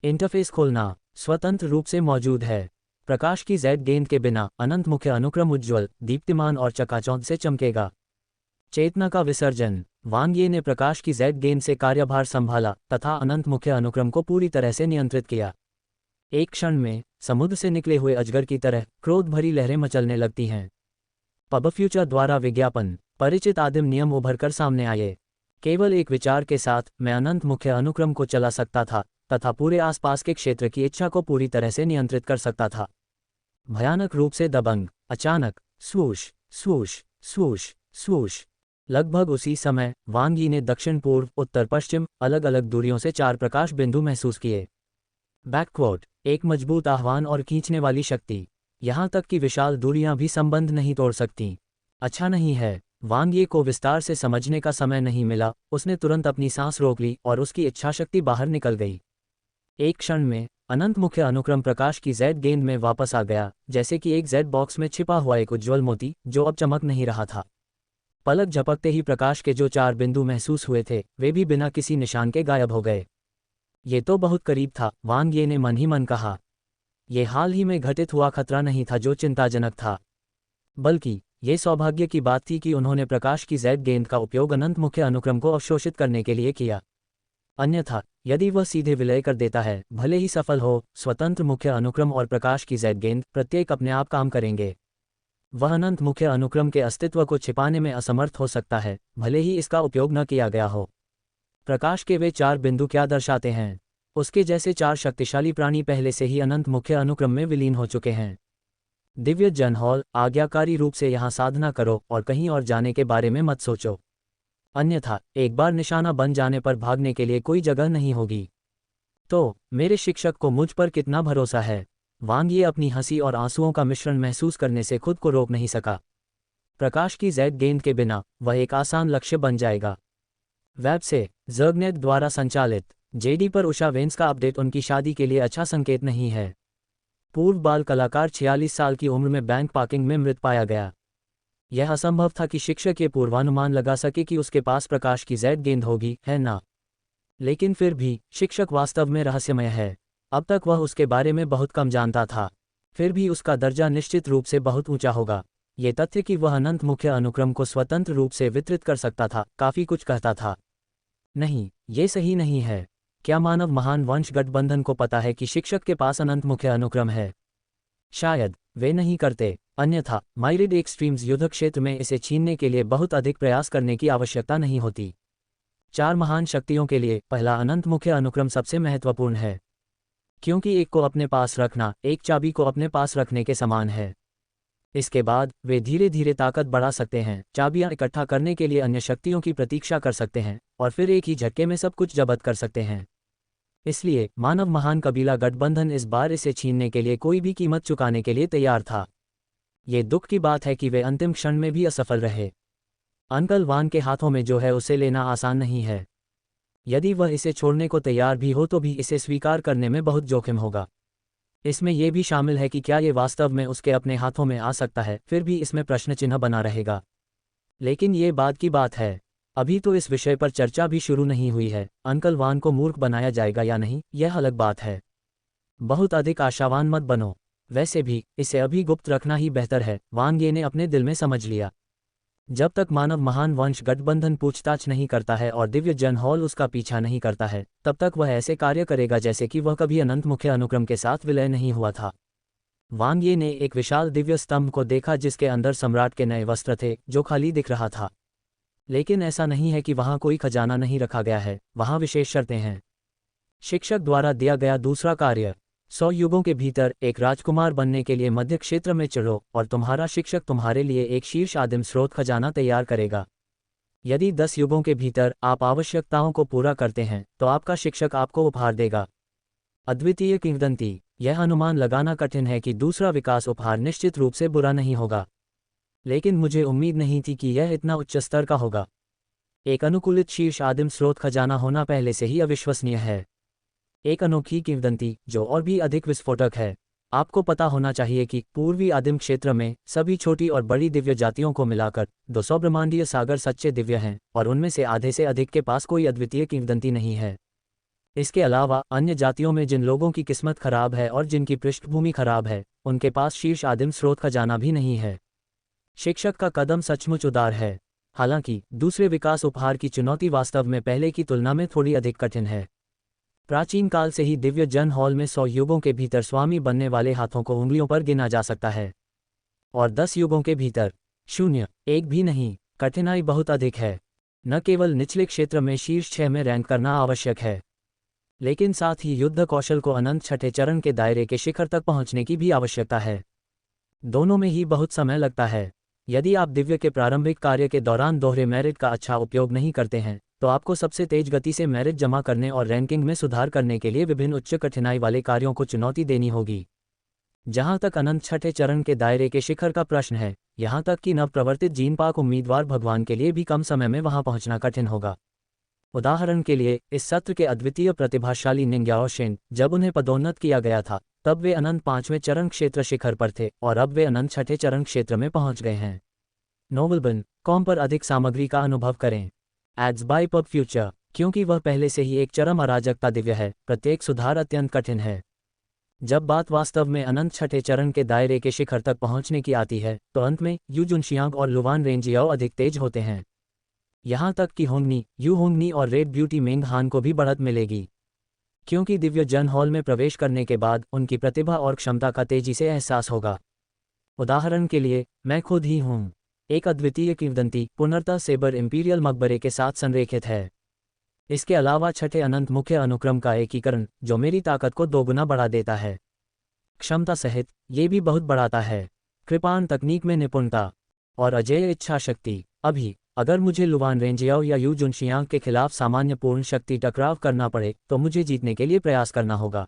इंटरफेस खोलना स्वतंत्र रूप से मौजूद है। प्रकाश की जेड गेंद के बिना अनंत मुख्य अनुक्रम उज्ज्वल, दीप्तिमान और चकाचौंध से चमकेगा। चेतना का विसर्जन वांग ये ने प्रकाश की जेड गेंद से कार्यभार संभाला तथा अनंत मुख्य अनुक्रम को पूरी तरह से नियंत्रित किया। एक क्षण में समुद्र से निकले हुए अजगर की तरह क्रोध भरी लहरें मचलने लगती हैं। पब फ्यूचर द्वारा विज्ञापन परिचित आदिम नियम उभरकर सामने आए। केवल एक विचार के साथ मैं अनंत मुख्य अनुक्रम को चला सकता था तथा पूरे आसपास के क्षेत्र की इच्छा को पूरी तरह से नियंत्रित कर सकता था। भयानक रूप से दबंग अचानक स्वूश स्वूश स्वूश स्वूश। लगभग उसी समय वांग यी ने दक्षिण पूर्व उत्तर पश्चिम अलग अलग दूरियों से 4 प्रकाश बिंदु महसूस किए। बैकक्वोट एक मजबूत आह्वान और खींचने वाली शक्ति, यहाँ तक कि विशाल दूरियां भी संबंध नहीं तोड़ सकती। अच्छा नहीं है, वांग ये को विस्तार से समझने का समय नहीं मिला। उसने तुरंत अपनी सांस रोक ली और उसकी इच्छाशक्ति बाहर निकल गई। एक क्षण में अनंत मुख्य अनुक्रम प्रकाश की जेड गेंद में वापस आ गया, जैसे कि एक जेड बॉक्स में छिपा हुआ एक उज्ज्वल मोती जो अब चमक नहीं रहा था। पलक झपकते ही प्रकाश के जो 4 बिंदु महसूस हुए थे वे भी बिना किसी निशान के गायब हो गए। ये तो बहुत करीब था, वांग ये ने मन ही मन कहा। ये हाल ही में घटित हुआ खतरा नहीं था जो चिंताजनक था, बल्कि ये सौभाग्य की बात थी कि उन्होंने प्रकाश की जेड गेंद का उपयोग अनंत मुख्य अनुक्रम को अवशोषित करने के लिए किया। अन्यथा यदि वह सीधे विलय कर देता है, भले ही सफल हो, स्वतंत्र मुख्य अनुक्रम और प्रकाश की जेड गेंद प्रत्येक अपने आप काम करेंगे। वह अनंत मुख्य अनुक्रम के अस्तित्व को छिपाने में असमर्थ हो सकता है, भले ही इसका उपयोग न किया गया हो। प्रकाश के वे 4 बिंदु क्या दर्शाते हैं? उसके जैसे 4 शक्तिशाली प्राणी पहले से ही अनंत मुख्य अनुक्रम में विलीन हो चुके हैं। दिव्य जन हॉल, आज्ञाकारी रूप से यहाँ साधना करो और कहीं और जाने के बारे में मत सोचो, अन्यथा एक बार निशाना बन जाने पर भागने के लिए कोई जगह नहीं होगी। तो मेरे शिक्षक को मुझ पर कितना भरोसा है? वांग ये अपनी हंसी और आंसुओं का मिश्रण महसूस करने से खुद को रोक नहीं सका। प्रकाश की जेड गेंद के बिना वह एक आसान लक्ष्य बन जाएगा। वेब से जर्गनेट द्वारा संचालित जेडी पर उषा वेंस का अपडेट उनकी शादी के लिए अच्छा संकेत नहीं है। पूर्व बाल कलाकार 46 साल की उम्र में बैंक पार्किंग में मृत पाया गया। यह असंभव था कि शिक्षक ये पूर्वानुमान लगा सके कि उसके पास प्रकाश की जेड गेंद होगी, है ना? लेकिन फिर भी शिक्षक वास्तव में रहस्यमय है। अब तक वह उसके बारे में बहुत कम जानता था, फिर भी उसका दर्जा निश्चित रूप से बहुत ऊंचा होगा। ये तथ्य कि वह अनंत मुख्य अनुक्रम को स्वतंत्र रूप से वितरित कर सकता था काफी कुछ कहता था। नहीं, ये सही नहीं है। क्या मानव महान वंश गठबंधन को पता है कि शिक्षक के पास अनंत मुख्य अनुक्रम है? शायद वे नहीं करते, अन्यथा माइरिड एक्सट्रीम्स युद्ध क्षेत्र में इसे छीनने के लिए बहुत अधिक प्रयास करने की आवश्यकता नहीं होती। 4 महान शक्तियों के लिए पहला अनंत मुख्य अनुक्रम सबसे महत्वपूर्ण है, क्योंकि एक को अपने पास रखना एक चाबी को अपने पास रखने के समान है। इसके बाद वे धीरे धीरे ताकत बढ़ा सकते हैं, चाबियां इकट्ठा करने के लिए अन्य शक्तियों की प्रतीक्षा कर सकते हैं और फिर एक ही झटके में सब कुछ जब्त कर सकते हैं। इसलिए मानव महान कबीला गठबंधन इस बार इसे छीनने के लिए कोई भी कीमत चुकाने के लिए तैयार था। ये दुख की बात है कि वे अंतिम क्षण में भी असफल रहे। अंकल वान के हाथों में जो है उसे लेना आसान नहीं है। यदि वह इसे छोड़ने को तैयार भी हो तो भी इसे स्वीकार करने में बहुत जोखिम होगा। इसमें यह भी शामिल है कि क्या ये वास्तव में उसके अपने हाथों में आ सकता है, फिर भी इसमें प्रश्न चिन्ह बना रहेगा। लेकिन ये बात की बात है, अभी तो इस विषय पर चर्चा भी शुरू नहीं हुई है। अंकल वान को मूर्ख बनाया जाएगा या नहीं, यह अलग बात है। बहुत अधिक आशावान मत बनो। वैसे भी इसे अभी गुप्त रखना ही बेहतर है, वांग ये ने अपने दिल में समझ लिया। जब तक मानव महान वंश गठबंधन पूछताछ नहीं करता है और दिव्य जन हॉल उसका पीछा नहीं करता है, तब तक वह ऐसे कार्य करेगा जैसे कि वह कभी अनंत मुख्य अनुक्रम के साथ विलय नहीं हुआ था। वांग ये ने एक विशाल दिव्य स्तंभ को देखा जिसके अंदर सम्राट के नए वस्त्र थे, जो खाली दिख रहा था। लेकिन ऐसा नहीं है कि वहां कोई खजाना नहीं रखा गया है, वहां विशेष शर्तें हैं। शिक्षक द्वारा दिया गया दूसरा कार्य, 100 युगों के भीतर एक राजकुमार बनने के लिए मध्य क्षेत्र में चढ़ो और तुम्हारा शिक्षक तुम्हारे लिए एक शीर्ष आदिम स्रोत खजाना तैयार करेगा। यदि 10 युगों के भीतर आप आवश्यकताओं को पूरा करते हैं तो आपका शिक्षक आपको उपहार देगा। अद्वितीय किंवदंती। यह अनुमान लगाना कठिन है कि दूसरा विकास उपहार निश्चित रूप से बुरा नहीं होगा, लेकिन मुझे उम्मीद नहीं थी कि यह इतना उच्च स्तर का होगा। एक अनुकूलित शीर्ष आदिम स्रोत खजाना होना पहले से ही अविश्वसनीय है। एक अनोखी किंवदंती जो और भी अधिक विस्फोटक है। आपको पता होना चाहिए कि पूर्वी आदिम क्षेत्र में सभी छोटी और बड़ी दिव्य जातियों को मिलाकर 200 ब्रह्मांडीय सागर सच्चे दिव्य हैं, और उनमें से आधे से अधिक के पास कोई अद्वितीय किंवदंती नहीं है। इसके अलावा अन्य जातियों में जिन लोगों की किस्मत खराब है और जिनकी पृष्ठभूमि खराब है, उनके पास शीर्ष आदिम स्रोत खजाना भी नहीं है। शिक्षक का कदम सचमुच उदार है। हालांकि दूसरे विकास उपहार की चुनौती वास्तव में पहले की तुलना में थोड़ी अधिक कठिन है। प्राचीन काल से ही दिव्य जन हॉल में 100 युगों के भीतर स्वामी बनने वाले हाथों को उंगलियों पर गिना जा सकता है, और 10 युगों के भीतर 0, एक भी नहीं। कठिनाई बहुत अधिक है। न केवल निचले क्षेत्र में शीर्ष 6 में रैंक करना आवश्यक है, लेकिन साथ ही युद्ध कौशल को अनंत छठे चरण के दायरे के शिखर तक पहुंचने की भी आवश्यकता है। दोनों में ही बहुत समय लगता है। यदि आप दिव्य के प्रारंभिक कार्य के दौरान दोहरे मेरिट का अच्छा उपयोग नहीं करते हैं, तो आपको सबसे तेज गति से मेरिट जमा करने और रैंकिंग में सुधार करने के लिए विभिन्न उच्च कठिनाई वाले कार्यों को चुनौती देनी होगी। जहां तक अनंत छठे चरण के दायरे के शिखर का प्रश्न है, यहां तक कि नवप्रवर्तित जीन पाक उम्मीदवार भगवान के लिए भी कम समय में वहां पहुंचना कठिन होगा। उदाहरण के लिए, इस सत्र के अद्वितीय प्रतिभाशाली निंग्याओ शिन, जब उन्हें पदोन्नत किया गया था, तब वे अनंत 5वें चरण क्षेत्र शिखर पर थे, और अब वे अनंत छठे चरण क्षेत्र में पहुंच गए हैं। novelbin.com पर अधिक सामग्री का अनुभव करें। Ads by PubFuture. क्योंकि वह पहले से ही एक चरम अराजकता दिव्य है, प्रत्येक सुधार अत्यंत कठिन है। जब बात वास्तव में अनंत छठे चरण के दायरे के शिखर तक पहुंचने की आती है, तो अंत में यू जुनशियांग और लुवान रेंजियाओ अधिक तेज होते हैं। यहां तक कि होंगनी, यू होंगनी और रेड ब्यूटी मेंग हान को भी बढ़त मिलेगी, क्योंकि दिव्य जन हॉल में प्रवेश करने के बाद उनकी प्रतिभा और क्षमता का तेजी से एहसास होगा। उदाहरण के लिए, मैं खुद ही हूं। एक अद्वितीय किंवदंती पुनर्ता सेबर इंपीरियल मकबरे के साथ संरेखित है। इसके अलावा छठे अनंत मुख्य अनुक्रम का एकीकरण, जो मेरी ताकत को दोगुना बढ़ा देता है। क्षमता सहित ये भी बहुत बढ़ाता है। कृपाण तकनीक में निपुणता और अजेय इच्छा शक्ति। अभी अगर मुझे लुवान रेंजियाओ या यू जुनशियांग के खिलाफ सामान्य पूर्ण शक्ति टकराव करना पड़े, तो मुझे जीतने के लिए प्रयास करना होगा।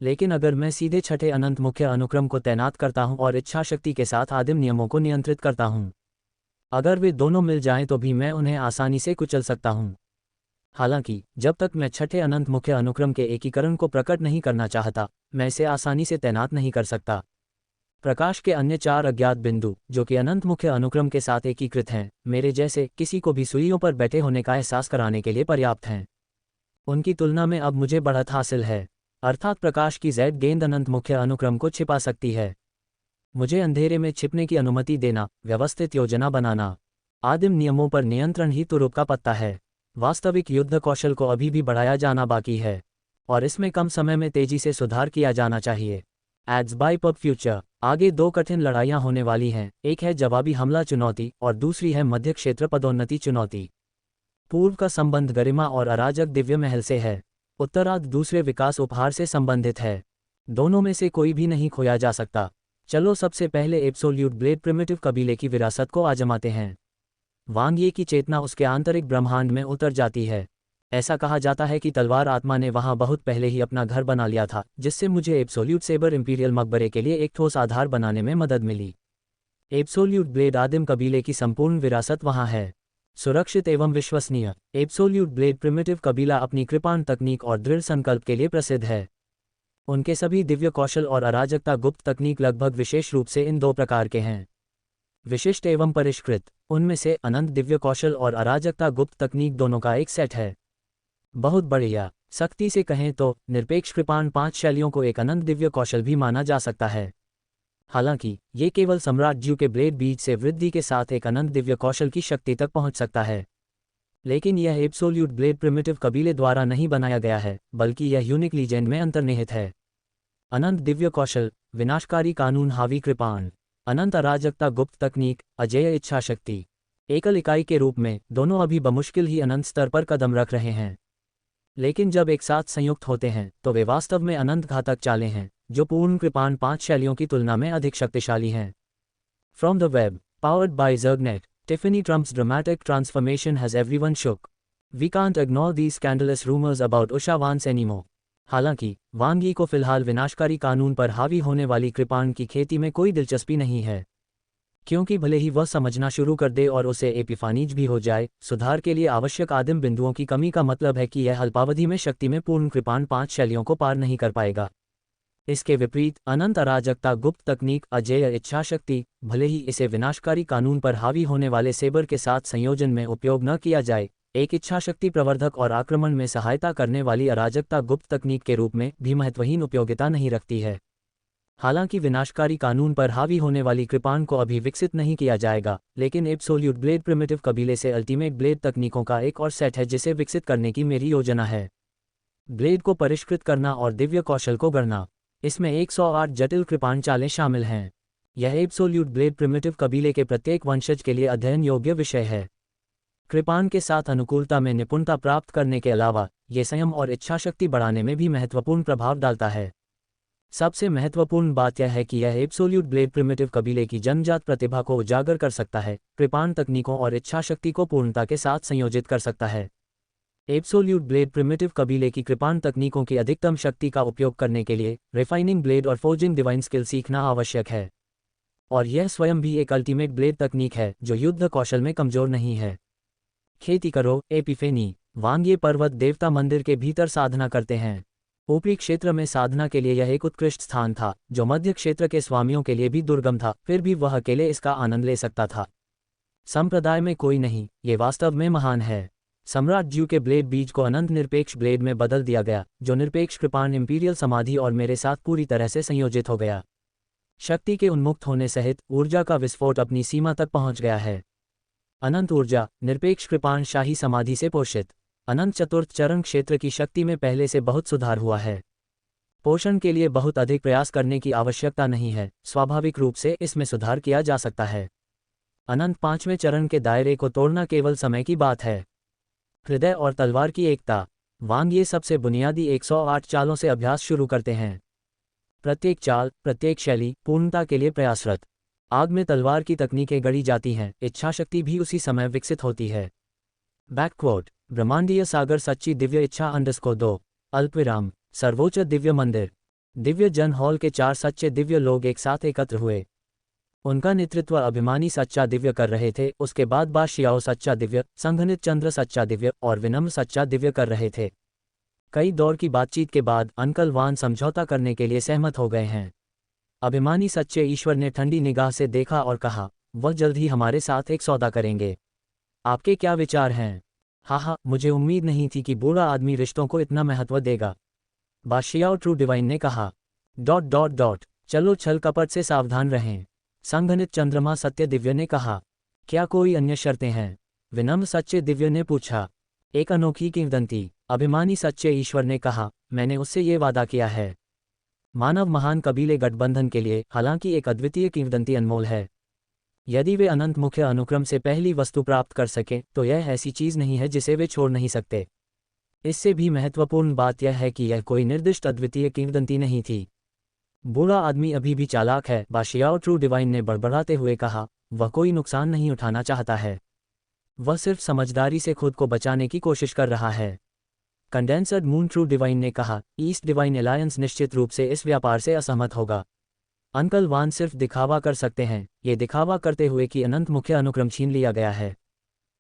लेकिन अगर मैं सीधे छठे अनंत मुख्य अनुक्रम को तैनात करता हूं और इच्छा शक्ति के साथ आदिम नियमों को नियंत्रित करता हूं, अगर वे दोनों मिल जाएं तो भी मैं उन्हें आसानी से कुचल सकता हूं। हालांकि जब तक मैं छठे अनंत मुख्य अनुक्रम के एकीकरण को प्रकट नहीं करना चाहता, मैं इसे आसानी से तैनात नहीं कर सकता। प्रकाश के अन्य 4 अज्ञात बिंदु, जो कि अनंत मुख्य अनुक्रम के साथ एकीकृत हैं, मेरे जैसे किसी को भी सुइयों पर बैठे होने का एहसास कराने के लिए पर्याप्त हैं। उनकी तुलना में अब मुझे बढ़त हासिल है, अर्थात प्रकाश की Z गेंद अनंत मुख्य अनुक्रम को छिपा सकती है। मुझे अंधेरे में छिपने की अनुमति देना, व्यवस्थित योजना बनाना, आदिम नियमों पर नियंत्रण ही तुरुप का पत्ता है। वास्तविक युद्ध कौशल को अभी भी बढ़ाया जाना बाकी है, और इसमें कम समय में तेजी से सुधार किया जाना चाहिए। Ads by PubFuture. आगे 2 कठिन लड़ाइयां होने वाली हैं, एक है जवाबी हमला चुनौती और दूसरी है मध्य क्षेत्र पदोन्नति चुनौती। पूर्व का संबंध गरिमा और अराजक दिव्य महल से है, उत्तरार्ध दूसरे विकास उपहार से संबंधित है। दोनों में से कोई भी नहीं खोया जा सकता। चलो सबसे पहले एब्सोल्यूट ब्लेड प्रिमिटिव कबीले की विरासत को आजमाते हैं। वांग ये की चेतना उसके आंतरिक ब्रह्मांड में उतर जाती है। ऐसा कहा जाता है कि तलवार आत्मा ने वहां बहुत पहले ही अपना घर बना लिया था, जिससे मुझे एब्सोल्यूट सेबर इंपीरियल मकबरे के लिए एक ठोस आधार बनाने में मदद मिली। एब्सोल्यूट ब्लेड आदिम कबीले की संपूर्ण विरासत वहां है, सुरक्षित एवं विश्वसनीय। एब्सोल्यूट ब्लेड प्रिमिटिव कबीला अपनी कृपाण तकनीक और दृढ़ संकल्प के लिए प्रसिद्ध है। उनके सभी दिव्य कौशल और अराजकता गुप्त तकनीक लगभग विशेष रूप से इन 2 प्रकार के हैं, विशिष्ट एवं परिष्कृत। उनमें से अनंत दिव्य कौशल और अराजकता गुप्त तकनीक दोनों का एक सेट है। बहुत बढ़िया। सख्ती से कहें तो निरपेक्ष कृपाण 5 शैलियों को एक अनंत दिव्य कौशल भी माना जा सकता है। हालांकि ये केवल सम्राट ज्यू के ब्लेड बीज से वृद्धि के साथ एक अनंत दिव्य कौशल की शक्ति तक पहुंच सकता है। लेकिन यह एब्सोल्यूट ब्लेड प्रिमिटिव कबीले द्वारा नहीं बनाया गया है, बल्कि यह यूनिक लीजेंड में अंतर्निहित है। अनंत दिव्य कौशल, विनाशकारी कानून हावी कृपाण, अनंत अराजकता गुप्त तकनीक, अजेय इच्छा शक्ति। एकल इकाई के रूप में दोनों अभी बमुश्किल ही अनंत स्तर पर कदम रख रहे हैं, लेकिन जब एक साथ संयुक्त होते हैं तो वे वास्तव में अनंत घातक चालें हैं, जो पूर्ण कृपाण 5 शैलियों की तुलना में अधिक शक्तिशाली हैं। From the web, powered by Zergnet, Tiffany Trump's dramatic transformation has everyone shook. We can't ignore these scandalous rumors about Usha Vance anymore. हालांकि वांग यी को फिलहाल विनाशकारी कानून पर हावी होने वाली कृपाण की खेती में कोई दिलचस्पी नहीं है, क्योंकि भले ही वह समझना शुरू कर दे और उसे एपिफानीज भी हो जाए, सुधार के लिए आवश्यक आदिम बिंदुओं की कमी का मतलब है कि यह अल्पावधि में शक्ति में पूर्ण कृपाण 5 शैलियों को पार नहीं कर पाएगा। इसके विपरीत अनंत अराजकता, गुप्त तकनीक, अजेय इच्छाशक्ति, भले ही इसे विनाशकारी कानून पर हावी होने वाले सेबर के साथ संयोजन में उपयोग न किया जाए, एक इच्छाशक्ति प्रवर्धक और आक्रमण में सहायता करने वाली अराजकता गुप्त तकनीक के रूप में भी महत्वहीन उपयोगिता नहीं रखती है। हालांकि विनाशकारी कानून पर हावी होने वाली कृपाण को अभी विकसित नहीं किया जाएगा, लेकिन एब्सोल्यूट ब्लेड प्रिमिटिव कबीले से अल्टीमेट ब्लेड तकनीकों का एक और सेट है जिसे विकसित करने की मेरी योजना है। ब्लेड को परिष्कृत करना और दिव्य कौशल को गढ़ना। इसमें 108 जटिल कृपाण चालें शामिल हैं। यह एब्सोल्यूट ब्लेड प्रिमिटिव कबीले के प्रत्येक वंशज के लिए अध्ययन योग्य विषय है। कृपाण के साथ अनुकूलता में निपुणता प्राप्त करने के अलावा ये संयम और इच्छाशक्ति बढ़ाने में भी महत्वपूर्ण प्रभाव डालता है। सबसे महत्वपूर्ण बात यह है कि यह एब्सोल्यूट ब्लेड प्रिमिटिव कबीले की जन्मजात प्रतिभा को उजागर कर सकता है, कृपाण तकनीकों और इच्छाशक्ति को पूर्णता के साथ संयोजित कर सकता है। एब्सोल्यूट ब्लेड प्रिमिटिव कबीले की कृपाण तकनीकों की अधिकतम शक्ति का उपयोग करने के लिए रिफाइनिंग ब्लेड और फोर्जिंग डिवाइन स्किल सीखना आवश्यक है। और यह स्वयं भी एक अल्टीमेट ब्लेड तकनीक है जो युद्ध कौशल में कमजोर नहीं है। खेती करो एपिफेनी। वांग्ये पर्वत देवता मंदिर के भीतर साधना करते हैं। ऊपरी क्षेत्र में साधना के लिए यह एक उत्कृष्ट स्थान था जो मध्य क्षेत्र के स्वामियों के लिए भी दुर्गम था, फिर भी वह अकेले इसका आनंद ले सकता था। संप्रदाय में कोई नहीं, ये वास्तव में महान है। सम्राट ज्यू के ब्लेड बीज को अनंत निरपेक्ष ब्लेड में बदल दिया गया, जो निरपेक्ष कृपाण इंपीरियल समाधि और मेरे साथ पूरी तरह से संयोजित हो गया। शक्ति के उन्मुक्त होने सहित ऊर्जा का विस्फोट अपनी सीमा तक पहुंच गया है। अनंत ऊर्जा, निरपेक्ष कृपाण शाही समाधि से पोषित। अनंत चतुर्थ चरण क्षेत्र की शक्ति में पहले से बहुत सुधार हुआ है। पोषण के लिए बहुत अधिक प्रयास करने की आवश्यकता नहीं है, स्वाभाविक रूप से इसमें सुधार किया जा सकता है। अनंत पांचवें चरण के दायरे को तोड़ना केवल समय की बात है। हृदय और तलवार की एकता। वांग्ये सबसे बुनियादी 108 चालों से अभ्यास शुरू करते हैं। प्रत्येक चाल, प्रत्येक शैली पूर्णता के लिए प्रयासरत। आग में तलवार की तकनीकें गढ़ी जाती हैं, इच्छाशक्ति भी उसी समय विकसित होती है। बैकक्वोट। ब्रह्मांडीय सागर सच्ची दिव्य इच्छा _2 अल्पविराम। सर्वोच्च दिव्य मंदिर। दिव्य जन हॉल के 4 सच्चे दिव्य लोग एक साथ एकत्र हुए। उनका नेतृत्व अभिमानी सच्चा दिव्य कर रहे थे, उसके बाद बाशियाओ सच्चा दिव्य, संघनित चंद्र सच्चा दिव्य और विनम्र सच्चा दिव्य कर रहे थे। कई दौर की बातचीत के बाद अंकल वान समझौता करने के लिए सहमत हो गए हैं। अभिमानी सच्चे ईश्वर ने ठंडी निगाह से देखा और कहा, वह जल्द ही हमारे साथ एक सौदा करेंगे। आपके क्या विचार हैं? हाँ, मुझे उम्मीद नहीं थी कि बूढ़ा आदमी रिश्तों को इतना महत्व देगा। बाशियाओ ट्रू डिवाइन ने कहा। चलो छल कपट से सावधान रहें। संघनित चंद्रमा सत्य दिव्य ने कहा। क्या कोई अन्य शर्तें हैं? विनम्र सच्चे दिव्य ने पूछा। एक अनोखी किंवदंती। अभिमानी सच्चे ईश्वर ने कहा, मैंने उससे ये वादा किया है। मानव महान कबीले गठबंधन के लिए हालांकि एक अद्वितीय किंवदंती अनमोल है। यदि वे अनंत मुख्य अनुक्रम से पहली वस्तु प्राप्त कर सकें तो यह ऐसी चीज नहीं है जिसे वे छोड़ नहीं सकते। इससे भी महत्वपूर्ण बात यह है कि यह कोई निर्दिष्ट अद्वितीय किंवदंती नहीं थी। बूढ़ा आदमी अभी भी चालाक है, बाशियाओ ट्रू डिवाइन ने बड़बड़ाते हुए कहा। वह कोई नुकसान नहीं उठाना चाहता है, वह सिर्फ समझदारी से खुद को बचाने की कोशिश कर रहा है। कंडेंसर्ड मून ट्रू डिवाइन ने कहा। ईस्ट डिवाइन अलायंस निश्चित रूप से इस व्यापार से असहमत होगा। अंकल वान सिर्फ दिखावा कर सकते हैं, ये दिखावा करते हुए कि अनंत मुख्य अनुक्रम छीन लिया गया है।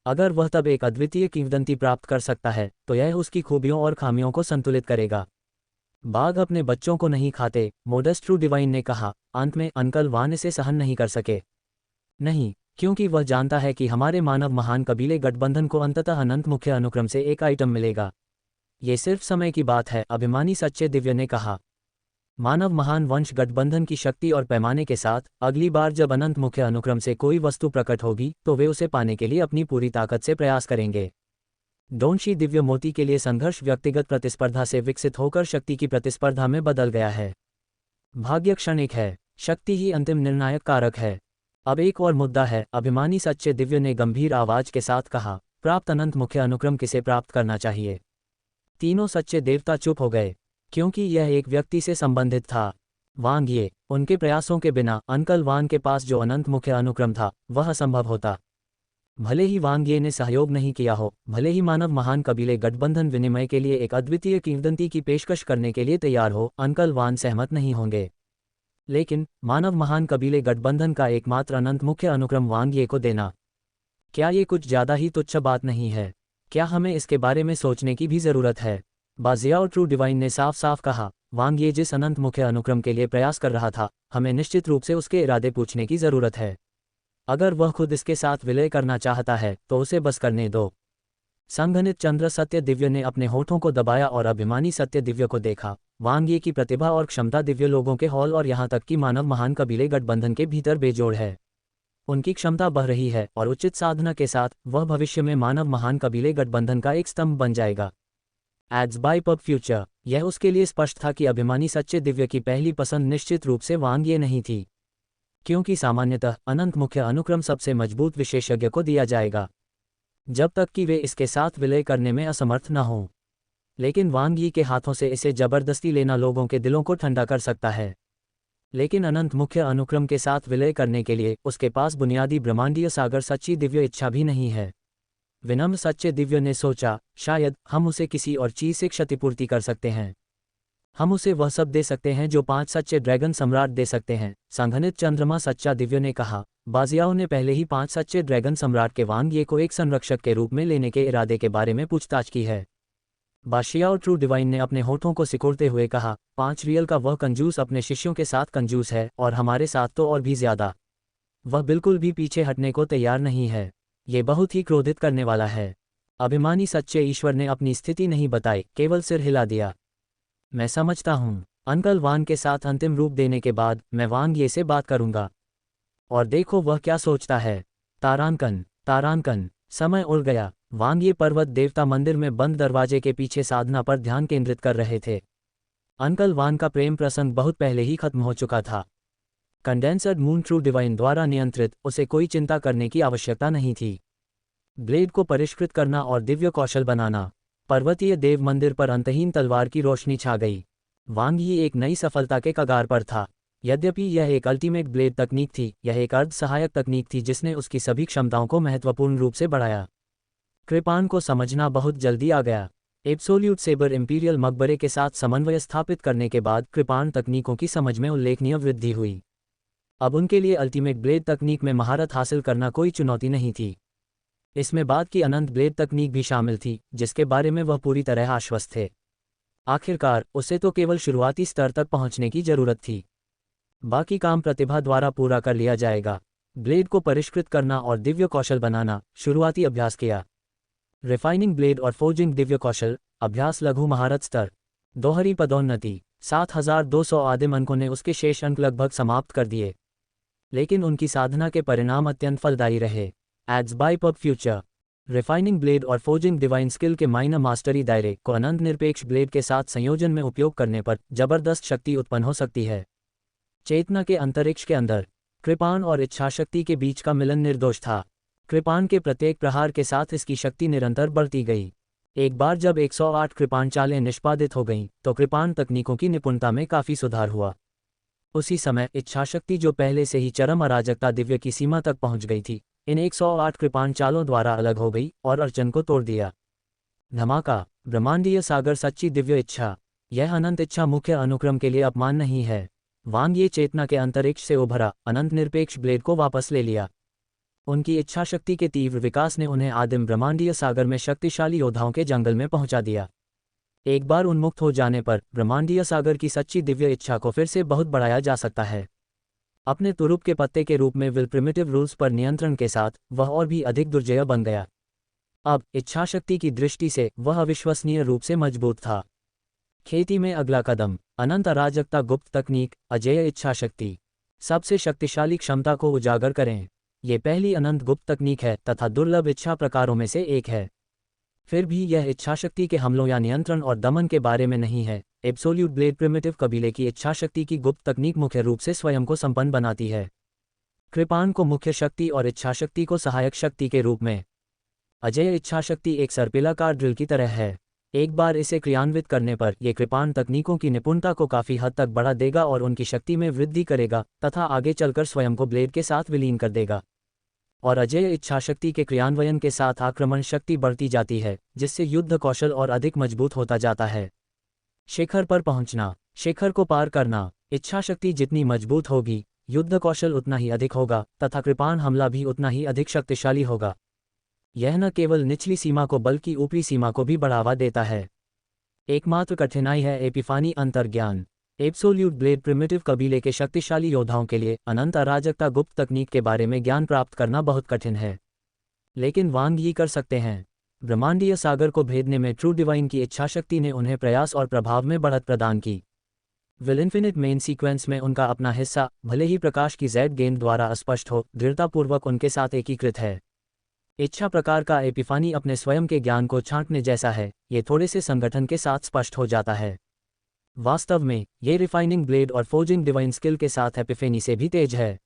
अगर वह तब एक अद्वितीय किंवदंती प्राप्त कर सकता है तो यह उसकी खूबियों और खामियों को संतुलित करेगा। बाघ अपने बच्चों को नहीं खाते, मोडेस्ट ट्रू डिवाइन ने कहा। अंत में अंकल वान इसे सहन नहीं कर सके। नहीं, क्योंकि वह जानता है कि हमारे मानव महान कबीले गठबंधन को अंततः अनंत मुख्य अनुक्रम से एक आइटम मिलेगा। ये सिर्फ समय की बात है, अभिमानी सच्चे दिव्य ने कहा। मानव महान वंश गठबंधन की शक्ति और पैमाने के साथ अगली बार जब अनंत मुख्य अनुक्रम से कोई वस्तु प्रकट होगी तो वे उसे पाने के लिए अपनी पूरी ताकत से प्रयास करेंगे। डोनशी दिव्य मोती के लिए संघर्ष व्यक्तिगत प्रतिस्पर्धा से विकसित होकर शक्ति की प्रतिस्पर्धा में बदल गया है। भाग्य क्षणिक है, शक्ति ही अंतिम निर्णायक कारक है। अब एक और मुद्दा है, अभिमानी सच्चे दिव्य ने गंभीर आवाज के साथ कहा। प्राप्त अनंत मुख्य अनुक्रम किसे प्राप्त करना चाहिए? तीनों सच्चे देवता चुप हो गए, क्योंकि यह एक व्यक्ति से संबंधित था। वांग्ये। उनके प्रयासों के बिना अंकल वान के पास जो अनंत मुख्य अनुक्रम था वह असंभव होता। भले ही वांग्ये ने सहयोग नहीं किया हो, भले ही मानव महान कबीले गठबंधन विनिमय के लिए एक अद्वितीय किंवदंती की पेशकश करने के लिए तैयार हो, अंकल वान सहमत नहीं होंगे। लेकिन मानव महान कबीले गठबंधन का एकमात्र अनंत मुख्य अनुक्रम वांग्ये को देना, क्या ये कुछ ज्यादा ही तुच्छ बात नहीं है? क्या हमें इसके बारे में सोचने की भी जरूरत है? बाजियाओ ट्रू डिवाइन ने साफ साफ कहा। वांग ये जिस अनंत मुख्य अनुक्रम के लिए प्रयास कर रहा था, हमें निश्चित रूप से उसके इरादे पूछने की जरूरत है। अगर वह खुद इसके साथ विलय करना चाहता है तो उसे बस करने दो। संघनित चंद्र सत्य दिव्य ने अपने होठों को दबाया और अभिमानी सत्य दिव्य को देखा। वांग ये की प्रतिभा और क्षमता दिव्य लोगों के हॉल और यहाँ तक कि मानव महान कबीले गठबंधन के भीतर बेजोड़ है। उनकी क्षमता बढ़ रही है और उचित साधना के साथ वह भविष्य में मानव महान कबीले गठबंधन का एक स्तंभ बन जाएगा। Ads by PubFuture. यह उसके लिए स्पष्ट था कि अभिमानी सच्चे दिव्य की पहली पसंद निश्चित रूप से वांग ये नहीं थी, क्योंकि सामान्यतः अनंत मुख्य अनुक्रम सबसे मजबूत विशेषज्ञ को दिया जाएगा जब तक कि वे इसके साथ विलय करने में असमर्थ न हों। लेकिन वांग यी के हाथों से इसे जबरदस्ती लेना लोगों के दिलों को ठंडा कर सकता है। लेकिन अनंत मुख्य अनुक्रम के साथ विलय करने के लिए उसके पास बुनियादी ब्रह्मांडीय सागर सच्ची दिव्य इच्छा भी नहीं है। विनम्र सच्चे दिव्य ने सोचा, शायद हम उसे किसी और चीज से क्षतिपूर्ति कर सकते हैं। हम उसे वह सब दे सकते हैं जो 5 सच्चे ड्रैगन सम्राट दे सकते हैं। संघनित चंद्रमा सच्चा दिव्य ने कहा। बाजियाओं ने पहले ही 5 सच्चे ड्रैगन सम्राट के वांग ये को एक संरक्षक के रूप में लेने के इरादे के बारे में पूछताछ की है। बाशियाओ ट्रू डिवाइन ने अपने होठों को सिकोड़ते हुए कहा, 5 रियल का वह कंजूस अपने शिष्यों के साथ कंजूस है और हमारे साथ तो और भी ज्यादा। वह बिल्कुल भी पीछे हटने को तैयार नहीं है। ये बहुत ही क्रोधित करने वाला है। अभिमानी सच्चे ईश्वर ने अपनी स्थिति नहीं बताई, केवल सिर हिला दिया। मैं समझता हूँ। अंकल वांग के साथ अंतिम रूप देने के बाद मैं वांग ये से बात करूंगा और देखो वह क्या सोचता है। तारांकन। समय उड़ गया। वांग ये पर्वत देवता मंदिर में बंद दरवाजे के पीछे साधना पर ध्यान केंद्रित कर रहे थे। अंकल वांग का प्रेम प्रसंग बहुत पहले ही खत्म हो चुका था। कंडेंसर्ड मून ट्रू डिवाइन द्वारा नियंत्रित, उसे कोई चिंता करने की आवश्यकता नहीं थी। ब्लेड को परिष्कृत करना और दिव्य कौशल बनाना। पर्वतीय देव मंदिर पर अंतहीन तलवार की रोशनी छा गई। वांग यी एक नई सफलता के कगार पर था। यद्यपि यह एक अल्टीमेट ब्लेड तकनीक थी, यह एक अर्ध सहायक तकनीक थी जिसने उसकी सभी क्षमताओं को महत्वपूर्ण रूप से बढ़ाया। कृपान को समझना बहुत जल्दी आ गया। एब्सोल्यूट सेबर इंपीरियल मकबरे के साथ समन्वय स्थापित करने के बाद कृपान तकनीकों की समझ में उल्लेखनीय वृद्धि हुई। अब उनके लिए अल्टीमेट ब्लेड तकनीक में महारत हासिल करना कोई चुनौती नहीं थी। इसमें बाद की अनंत ब्लेड तकनीक भी शामिल थी, जिसके बारे में वह पूरी तरह आश्वस्त थे। आखिरकार उसे तो केवल शुरुआती स्तर तक पहुंचने की जरूरत थी। बाकी काम प्रतिभा द्वारा पूरा कर लिया जाएगा। ब्लेड को परिष्कृत करना और दिव्य कौशल बनाना। शुरुआती अभ्यास किया। रिफाइनिंग ब्लेड और फोर्जिंग दिव्य कौशल अभ्यास। लघु महारत स्तर। दोहरी पदोन्नति। 7200 आदिम अंकों ने उसके शेष अंक लगभग समाप्त कर दिए, लेकिन उनकी साधना के परिणाम अत्यंत फलदायी रहे। Ads by PubFuture. Refining blade और फोर्जिंग डिवाइन स्किल के माइनर मास्टरी दायरे को अनंत निरपेक्ष ब्लेड के साथ संयोजन में उपयोग करने पर जबरदस्त शक्ति उत्पन्न हो सकती है। चेतना के अंतरिक्ष के अंदर कृपान और इच्छाशक्ति के बीच का मिलन निर्दोष था। कृपान के प्रत्येक प्रहार के साथ इसकी शक्ति निरंतर बढ़ती गई। एक बार जब 108 कृपान चालें निष्पादित हो गईं, तो कृपान तकनीकों की निपुणता में काफी सुधार हुआ। उसी समय इच्छाशक्ति, जो पहले से ही चरम अराजकता दिव्य की सीमा तक पहुंच गई थी, इन 108 कृपान चालों द्वारा अलग हो गई और अर्चन को तोड़ दिया। धमाका। ब्रह्मांडीय सागर सच्ची दिव्य इच्छा। यह अनंत इच्छा मुख्य अनुक्रम के लिए अपमान नहीं है। वांग ये चेतना के अंतरिक्ष से उभरा अनंत निरपेक्ष ब्लेड को वापस ले लिया। उनकी इच्छाशक्ति के तीव्र विकास ने उन्हें आदिम ब्रह्मांडीय सागर में शक्तिशाली योद्धाओं के जंगल में पहुंचा दिया। एक बार उन्मुक्त हो जाने पर ब्रह्मांडीय सागर की सच्ची दिव्य इच्छा को फिर से बहुत बढ़ाया जा सकता है। अपने तुरुप के पत्ते के रूप में विल प्रिमिटिव रूल्स पर नियंत्रण के साथ वह और भी अधिक दुर्जय बन गया। अब इच्छाशक्ति की दृष्टि से वह अविश्वसनीय रूप से मजबूत था। खेती में अगला कदम। अनंत अराजकता गुप्त तकनीक। अजेय इच्छाशक्ति। सबसे शक्तिशाली क्षमता को उजागर करें। ये पहली अनंत गुप्त तकनीक है तथा दुर्लभ इच्छा प्रकारों में से एक है। फिर भी यह इच्छाशक्ति के हमलों या नियंत्रण और दमन के बारे में नहीं है। एब्सोल्यूट ब्लेड प्रिमिटिव कबीले की इच्छाशक्ति की गुप्त तकनीक मुख्य रूप से स्वयं को संपन्न बनाती है। कृपान को मुख्य शक्ति और इच्छाशक्ति को सहायक शक्ति के रूप में। अजेय इच्छाशक्ति एक सर्पिलाकार ड्रिल की तरह है। एक बार इसे क्रियान्वित करने पर यह कृपान तकनीकों की निपुणता को काफी हद तक बढ़ा देगा और उनकी शक्ति में वृद्धि करेगा तथा आगे चलकर स्वयं को ब्लेड के साथ विलीन कर देगा। और अजेय इच्छाशक्ति के क्रियान्वयन के साथ आक्रमण शक्ति बढ़ती जाती है, जिससे युद्ध कौशल और अधिक मजबूत होता जाता है। शिखर पर पहुंचना। शिखर को पार करना। इच्छाशक्ति जितनी मजबूत होगी, युद्ध कौशल उतना ही अधिक होगा तथा कृपान हमला भी उतना ही अधिक शक्तिशाली होगा। यह न केवल निचली सीमा को बल्कि ऊपरी सीमा को भी बढ़ावा देता है। एकमात्र कठिनाई है एपिफानी अंतर्ज्ञान। एब्सोल्यूट ब्लेड प्रिमिटिव कबीले के शक्तिशाली योद्धाओं के लिए अनंत अराजकता गुप्त तकनीक के बारे में ज्ञान प्राप्त करना बहुत कठिन है। लेकिन वांग यी कर सकते हैं। ब्रह्मांडीय सागर को भेदने में ट्रू डिवाइन की इच्छाशक्ति ने उन्हें प्रयास और प्रभाव में बढ़त प्रदान की। विल इन्फिनिट मेन सीक्वेंस में उनका अपना हिस्सा, भले ही प्रकाश की जेड गेंद द्वारा अस्पष्ट हो, दृढ़तापूर्वक उनके साथ एकीकृत है। इच्छा प्रकार का एपिफानी अपने स्वयं के ज्ञान को छांटने जैसा है, ये थोड़े से संगठन के साथ स्पष्ट हो जाता है। वास्तव में ये रिफाइनिंग ब्लेड और फोर्जिंग डिवाइन स्किल के साथ एपिफेनी से भी तेज है।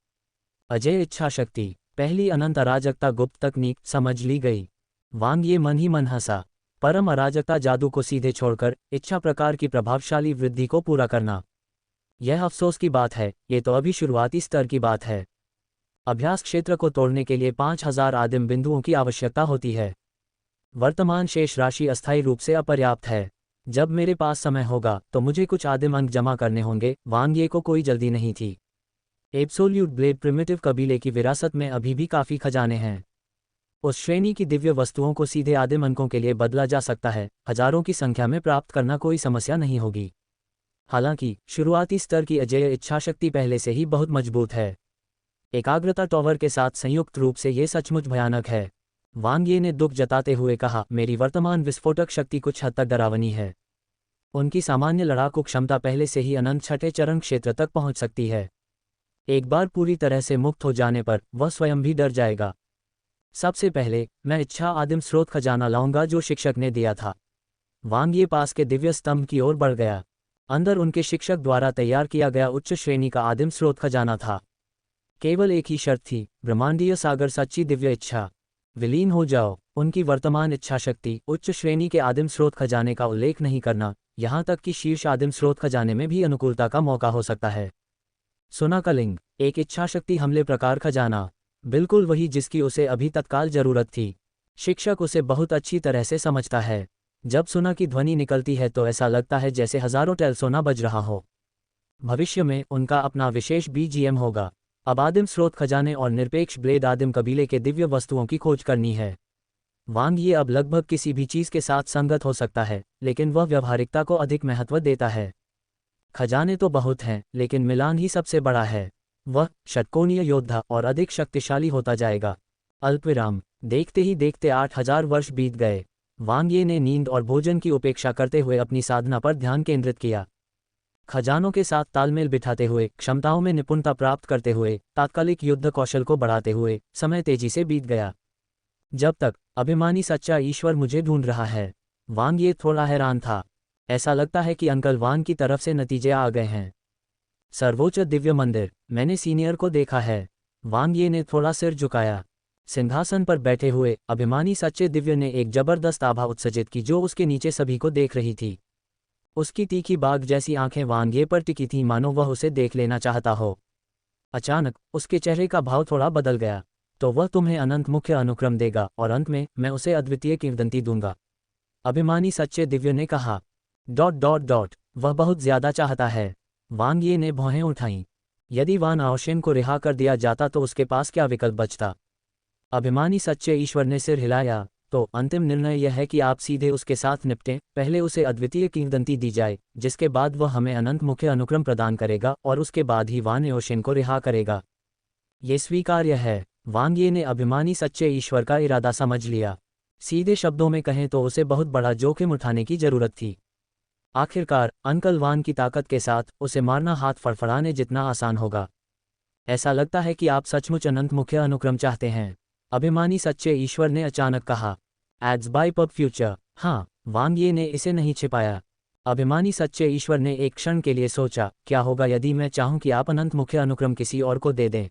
अजय इच्छा शक्ति, पहली अनंत अराजकता गुप्त तकनीक समझ ली गई। वांग ये मन ही मन हंसा। परम अराजकता जादू को सीधे छोड़कर इच्छा प्रकार की प्रभावशाली वृद्धि को पूरा करना, यह अफसोस की बात है। ये तो अभी शुरुआती स्तर की बात है। अभ्यास क्षेत्र को तोड़ने के लिए 5000 आदिम बिंदुओं की आवश्यकता होती है। वर्तमान शेष राशि अस्थायी रूप से अपर्याप्त है। जब मेरे पास समय होगा तो मुझे कुछ आदिम अंक जमा करने होंगे। वांग ये को कोई जल्दी नहीं थी। एब्सोल्यूट ब्लेड प्रिमिटिव कबीले की विरासत में अभी भी काफ़ी खजाने हैं। उस श्रेणी की दिव्य वस्तुओं को सीधे आदिम अंकों के लिए बदला जा सकता है। हजारों की संख्या में प्राप्त करना कोई समस्या नहीं होगी। हालांकि शुरुआती स्तर की अजेय इच्छाशक्ति पहले से ही बहुत मजबूत है। एकाग्रता टॉवर के साथ संयुक्त रूप से ये सचमुच भयानक है। वांग ये ने दुख जताते हुए कहा, मेरी वर्तमान विस्फोटक शक्ति कुछ हद तक डरावनी है। उनकी सामान्य लड़ाकू क्षमता पहले से ही अनंत छठे चरण क्षेत्र तक पहुंच सकती है। एक बार पूरी तरह से मुक्त हो जाने पर वह स्वयं भी डर जाएगा। सबसे पहले मैं इच्छा आदिम स्रोत खजाना लाऊंगा जो शिक्षक ने दिया था। वांग ये पास के दिव्य स्तंभ की ओर बढ़ गया। अंदर उनके शिक्षक द्वारा तैयार किया गया उच्च श्रेणी का आदिम स्रोत खजाना था। केवल एक ही शर्त थी, ब्रह्मांडीय सागर सच्ची दिव्य इच्छा। विलीन हो जाओ। उनकी वर्तमान इच्छा शक्ति उच्च श्रेणी के आदिम स्रोत खजाने का उल्लेख नहीं करना, यहाँ तक कि शीर्ष आदिम स्रोत खजाने में भी अनुकूलता का मौका हो सकता है। सुना कलिंग, एक इच्छाशक्ति हमले प्रकार खजाना, बिल्कुल वही जिसकी उसे अभी तत्काल जरूरत थी। शिक्षक उसे बहुत अच्छी तरह से समझता है। जब सुना की ध्वनि निकलती है तो ऐसा लगता है जैसे हजारों टेल सोना बज रहा हो। भविष्य में उनका अपना विशेष बीजीएम होगा। अब आदिम स्रोत खजाने और निरपेक्ष ब्लेड आदिम कबीले के दिव्य वस्तुओं की खोज करनी है। वांग ये अब लगभग किसी भी चीज़ के साथ संगत हो सकता है, लेकिन वह व्यावहारिकता को अधिक महत्व देता है। खजाने तो बहुत हैं, लेकिन मिलान ही सबसे बड़ा है। वह षटकोणीय योद्धा और अधिक शक्तिशाली होता जाएगा। अल्पविराम। देखते ही देखते 8000 वर्ष बीत गए। वांग ये ने नींद और भोजन की उपेक्षा करते हुए अपनी साधना पर ध्यान केंद्रित किया। खजानों के साथ तालमेल बिठाते हुए, क्षमताओं में निपुणता प्राप्त करते हुए, तात्कालिक युद्ध कौशल को बढ़ाते हुए समय तेजी से बीत गया। जब तक अभिमानी सच्चा ईश्वर मुझे ढूंढ रहा है। वांग ये थोड़ा हैरान था। ऐसा लगता है कि अंकल वांग की तरफ से नतीजे आ गए हैं। सर्वोच्च दिव्य मंदिर, मैंने सीनियर को देखा है। वांग ये ने थोड़ा सिर झुकाया। सिंहासन पर बैठे हुए अभिमानी सच्चे दिव्य ने एक जबरदस्त आभा उत्सर्जित की जो उसके नीचे सभी को देख रही थी। उसकी तीखी बाघ जैसी आंखें वांग ये पर टिकी थीं, मानो वह उसे देख लेना चाहता हो। अचानक उसके चेहरे का भाव थोड़ा बदल गया। तो वह तुम्हें अनंत मुख्य अनुक्रम देगा और अंत में मैं उसे अद्वितीय किंवदंती दूंगा, अभिमानी सच्चे दिव्य ने कहा। ... वह बहुत ज्यादा चाहता है। वांग ये ने भौहें उठाईं। यदि वान आओशेन को रिहा कर दिया जाता तो उसके पास क्या विकल्प बचता। अभिमानी सच्चे ईश्वर ने सिर हिलाया। तो अंतिम निर्णय यह है कि आप सीधे उसके साथ निपटें। पहले उसे अद्वितीय किंवदंती दी जाए, जिसके बाद वह हमें अनंत मुख्य अनुक्रम प्रदान करेगा और उसके बाद ही वान आओशेन को रिहा करेगा। ये स्वीकार्य है। वांग ये ने अभिमानी सच्चे ईश्वर का इरादा समझ लिया। सीधे शब्दों में कहें तो उसे बहुत बड़ा जोखिम उठाने की जरूरत थी। आखिरकार अंकल वान की ताकत के साथ उसे मारना हाथ फड़फड़ाने जितना आसान होगा। ऐसा लगता है कि आप सचमुच अनंत मुख्य अनुक्रम चाहते हैं, अभिमानी सच्चे ईश्वर ने अचानक कहा। Ads by PubFuture. हाँ, वांग ये ने इसे नहीं छिपाया। अभिमानी सच्चे ईश्वर ने एक क्षण के लिए सोचा, क्या होगा यदि मैं चाहूं कि आप अनंत मुख्य अनुक्रम किसी और को दे दें।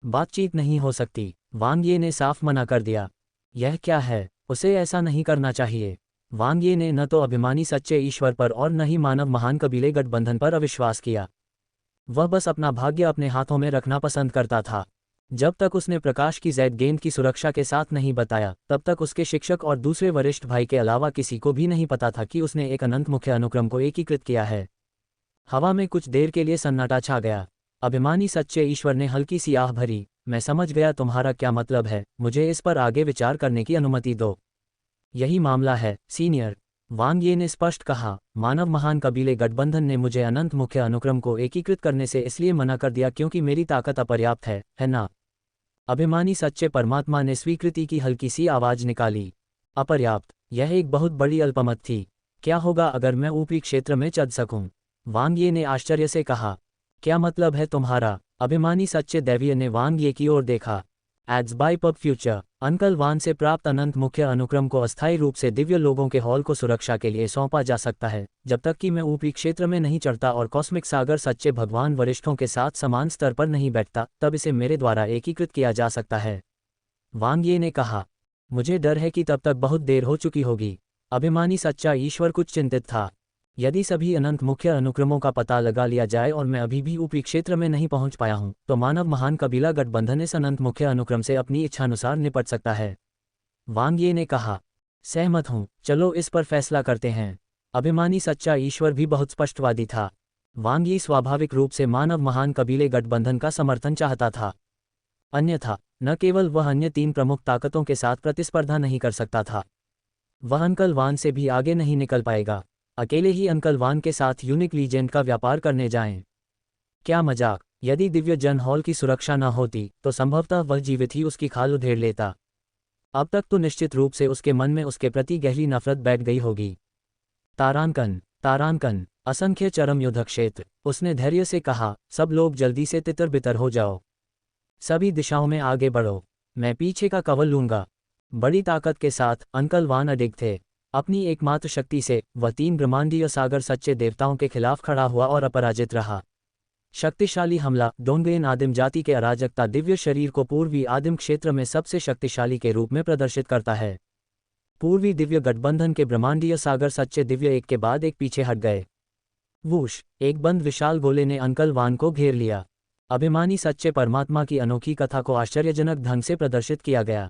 बातचीत नहीं हो सकती। वांग ये ने साफ मना कर दिया। यह क्या है, उसे ऐसा नहीं करना चाहिए। वांग ये ने न तो अभिमानी सच्चे ईश्वर पर और न ही मानव महान कबीले गठबंधन पर अविश्वास किया। वह बस अपना भाग्य अपने हाथों में रखना पसंद करता था। जब तक उसने प्रकाश की जेड गेंद की सुरक्षा के साथ नहीं बताया, तब तक उसके शिक्षक और दूसरे वरिष्ठ भाई के अलावा किसी को भी नहीं पता था कि उसने एक अनंत मुख्य अनुक्रम को एकीकृत किया है। हवा में कुछ देर के लिए सन्नाटा छा गया। अभिमानी सच्चे ईश्वर ने हल्की सी आह भरी। मैं समझ गया तुम्हारा क्या मतलब है, मुझे इस पर आगे विचार करने की अनुमति दो। यही मामला है सीनियर। वांग ये ने स्पष्ट कहा, मानव महान कबीले गठबंधन ने मुझे अनंत मुख्य अनुक्रम को एकीकृत करने से इसलिए मना कर दिया क्योंकि मेरी ताकत अपर्याप्त है ना? अभिमानी सच्चे परमात्मा ने स्वीकृति की हल्की सी आवाज निकाली। अपर्याप्त, यह एक बहुत बड़ी अल्पमत थी। क्या होगा अगर मैं ऊपरी क्षेत्र में चढ़ सकूं? वांग ये ने आश्चर्य से कहा। क्या मतलब है तुम्हारा? अभिमानी सच्चे दैवीय ने वांग ये की ओर देखा। Ads by PubFuture, uncle Wan से प्राप्त अनंत मुख्य अनुक्रम को अस्थायी रूप से दिव्य लोगों के हॉल को सुरक्षा के लिए सौंपा जा सकता है, जब तक कि मैं ऊपरी क्षेत्र में नहीं चढ़ता और कॉस्मिक सागर सच्चे भगवान वरिष्ठों के साथ समान स्तर पर नहीं बैठता, तब इसे मेरे द्वारा एकीकृत किया जा सकता है। वांग ये ने कहा। मुझे डर है कि तब तक बहुत देर हो चुकी होगी। अभिमानी सच्चा ईश्वर कुछ चिंतित था। यदि सभी अनंत मुख्य अनुक्रमों का पता लगा लिया जाए और मैं अभी भी ऊपरी क्षेत्र में नहीं पहुंच पाया हूं, तो मानव महान कबीला गठबंधन इस अनंत मुख्य अनुक्रम से अपनी इच्छानुसार निपट सकता है। वांग ये ने कहा। सहमत हूं, चलो इस पर फैसला करते हैं। अभिमानी सच्चा ईश्वर भी बहुत स्पष्टवादी था। वांग ये स्वाभाविक रूप से मानव महान कबीले गठबंधन का समर्थन चाहता था। अन्यथा न केवल वह अन्य 3 प्रमुख ताकतों के साथ प्रतिस्पर्धा नहीं कर सकता था, वह अंकल वान से भी आगे नहीं निकल पाएगा। अकेले ही अंकल वान के साथ यूनिक लीजेंड का व्यापार करने जाएं। क्या मजाक! यदि दिव्य जन हॉल की सुरक्षा न होती तो संभवतः वह जीवित ही उसकी खाल उधेड़ लेता। अब तक तो निश्चित रूप से उसके मन में उसके प्रति गहरी नफरत बैठ गई होगी। तारांकन, तारांकन, असंख्य चरम युद्ध क्षेत्र, उसने धैर्य से कहा। सब लोग जल्दी से तितर बितर हो जाओ। सभी दिशाओं में आगे बढ़ो, मैं पीछे का कवर लूंगा। बड़ी ताकत के साथ अंकल वान अडिग थे। अपनी एकमात्र शक्ति से वह 3 ब्रह्मांडीय सागर सच्चे देवताओं के खिलाफ खड़ा हुआ और अपराजित रहा। शक्तिशाली हमला, डोंगेन आदिम जाति के अराजकता दिव्य शरीर को पूर्वी आदिम क्षेत्र में सबसे शक्तिशाली के रूप में प्रदर्शित करता है। पूर्वी दिव्य गठबंधन के ब्रह्मांडीय सागर सच्चे दिव्य एक के बाद एक पीछे हट गए। वूश, एक बंद विशाल गोले ने अंकल वान को घेर लिया। अभिमानी सच्चे परमात्मा की अनोखी कथा को आश्चर्यजनक ढंग से प्रदर्शित किया गया।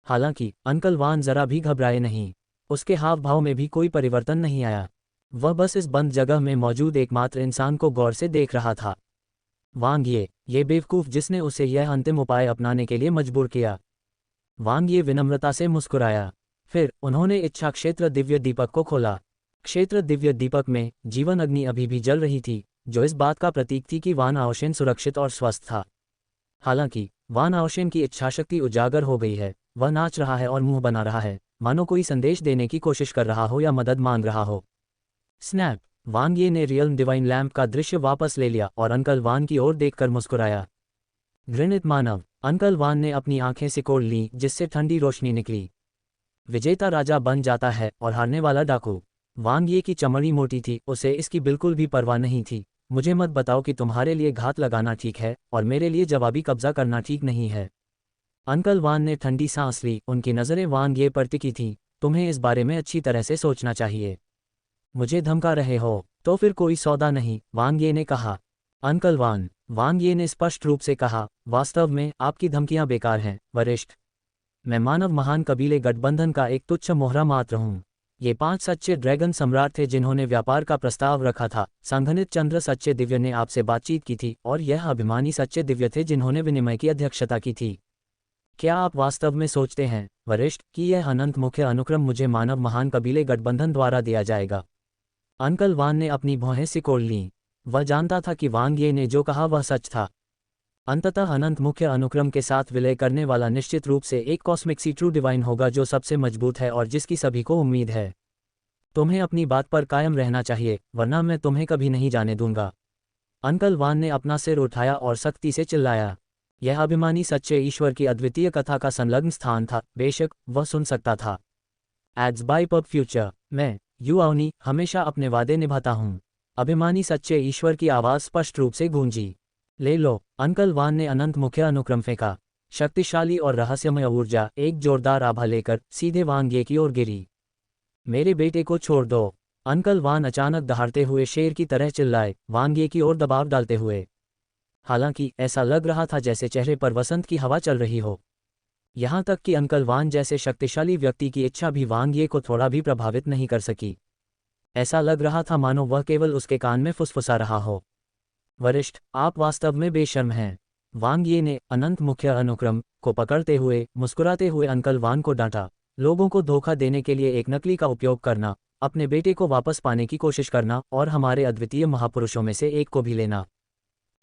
हालांकि अंकल वान जरा भी घबराए नहीं। उसके हाव भाव में भी कोई परिवर्तन नहीं आया। वह बस इस बंद जगह में मौजूद एकमात्र इंसान को गौर से देख रहा था। वांग ये बेवकूफ जिसने उसे यह अंतिम उपाय अपनाने के लिए मजबूर किया। वांग ये विनम्रता से मुस्कुराया। फिर उन्होंने इच्छा क्षेत्र दिव्य दीपक को खोला। क्षेत्र दिव्य दीपक में जीवन अग्नि अभी भी जल रही थी, जो इस बात का प्रतीक थी कि वान आओशेन सुरक्षित और स्वस्थ था। हालांकि वान आओशेन की इच्छाशक्ति उजागर हो गई है। वह नाच रहा है और मुंह बना रहा है, मानो कोई संदेश देने की कोशिश कर रहा हो या मदद मांग रहा हो। स्नैप! वांग ये ने रियल डिवाइन लैम्प का दृश्य वापस ले लिया और अंकल वान की ओर देखकर मुस्कुराया। घृणित मानव! अंकल वान ने अपनी आंखें सिकोड़ लीं, जिससे ठंडी रोशनी निकली। विजेता राजा बन जाता है और हारने वाला डाकू। वांग ये की चमड़ी मोटी थी, उसे इसकी बिल्कुल भी परवाह नहीं थी। मुझे मत बताओ कि तुम्हारे लिए घात लगाना ठीक है और मेरे लिए जवाबी कब्जा करना ठीक नहीं है। अंकल वान ने ठंडी सांस ली। उनकी नज़रें वांग ये पर टिकी थीं। तुम्हें इस बारे में अच्छी तरह से सोचना चाहिए। मुझे धमका रहे हो? तो फिर कोई सौदा नहीं, वांग ये ने कहा। अंकल वांग ये ने स्पष्ट रूप से कहा, वास्तव में आपकी धमकियां बेकार हैं, वरिष्ठ। मैं मानव महान कबीले गठबंधन का एक तुच्छ मोहरा मात्र हूँ। ये 5 सच्चे ड्रैगन सम्राट थे जिन्होंने व्यापार का प्रस्ताव रखा था। संघनित चंद्र सच्चे दिव्य ने आपसे बातचीत की थी और यह अभिमानी सच्चे दिव्य थे जिन्होंने विनिमय की अध्यक्षता की थी। क्या आप वास्तव में सोचते हैं, वरिष्ठ, कि यह अनंत मुख्य अनुक्रम मुझे मानव महान कबीले गठबंधन द्वारा दिया जाएगा? अंकल वान ने अपनी भौहें सिकोड़ लीं। वह जानता था कि वांग ये ने जो कहा वह सच था। अंततः अनंत मुख्य अनुक्रम के साथ विलय करने वाला निश्चित रूप से एक कॉस्मिक सी ट्रू डिवाइन होगा जो सबसे मजबूत है और जिसकी सभी को उम्मीद है। तुम्हें अपनी बात पर कायम रहना चाहिए, वरना मैं तुम्हें कभी नहीं जाने दूंगा। अंकल वान ने अपना सिर उठाया और सख्ती से चिल्लाया। यह अभिमानी सच्चे ईश्वर की अद्वितीय कथा का संलग्न स्थान था, बेशक वह सुन सकता था। एड्स बाय पब फ्यूचर, मैं युआवनी हमेशा अपने वादे निभाता हूँ। अभिमानी सच्चे ईश्वर की आवाज़ स्पष्ट रूप से गूंजी। ले लो! अंकल वान ने अनंत मुख्य अनुक्रम फेंका। शक्तिशाली और रहस्यमय ऊर्जा एक जोरदार आभा लेकर सीधे वांग ये की ओर गिरी। मेरे बेटे को छोड़ दो! अंकल वान अचानक दहाड़ते हुए शेर की तरह चिल्लाए, वांग ये की ओर दबाव डालते हुए। हालांकि ऐसा लग रहा था जैसे चेहरे पर वसंत की हवा चल रही हो। यहाँ तक कि अंकल वान जैसे शक्तिशाली व्यक्ति की इच्छा भी वांग ये को थोड़ा भी प्रभावित नहीं कर सकी। ऐसा लग रहा था मानो वह केवल उसके कान में फुसफुसा रहा हो। वरिष्ठ, आप वास्तव में बेशर्म हैं। वांग ये ने अनंत मुख्य अनुक्रम को पकड़ते हुए मुस्कुराते हुए अंकल वान को डांटा। लोगों को धोखा देने के लिए एक नकली का उपयोग करना, अपने बेटे को वापस पाने की कोशिश करना और हमारे अद्वितीय महापुरुषों में से एक को भी लेना।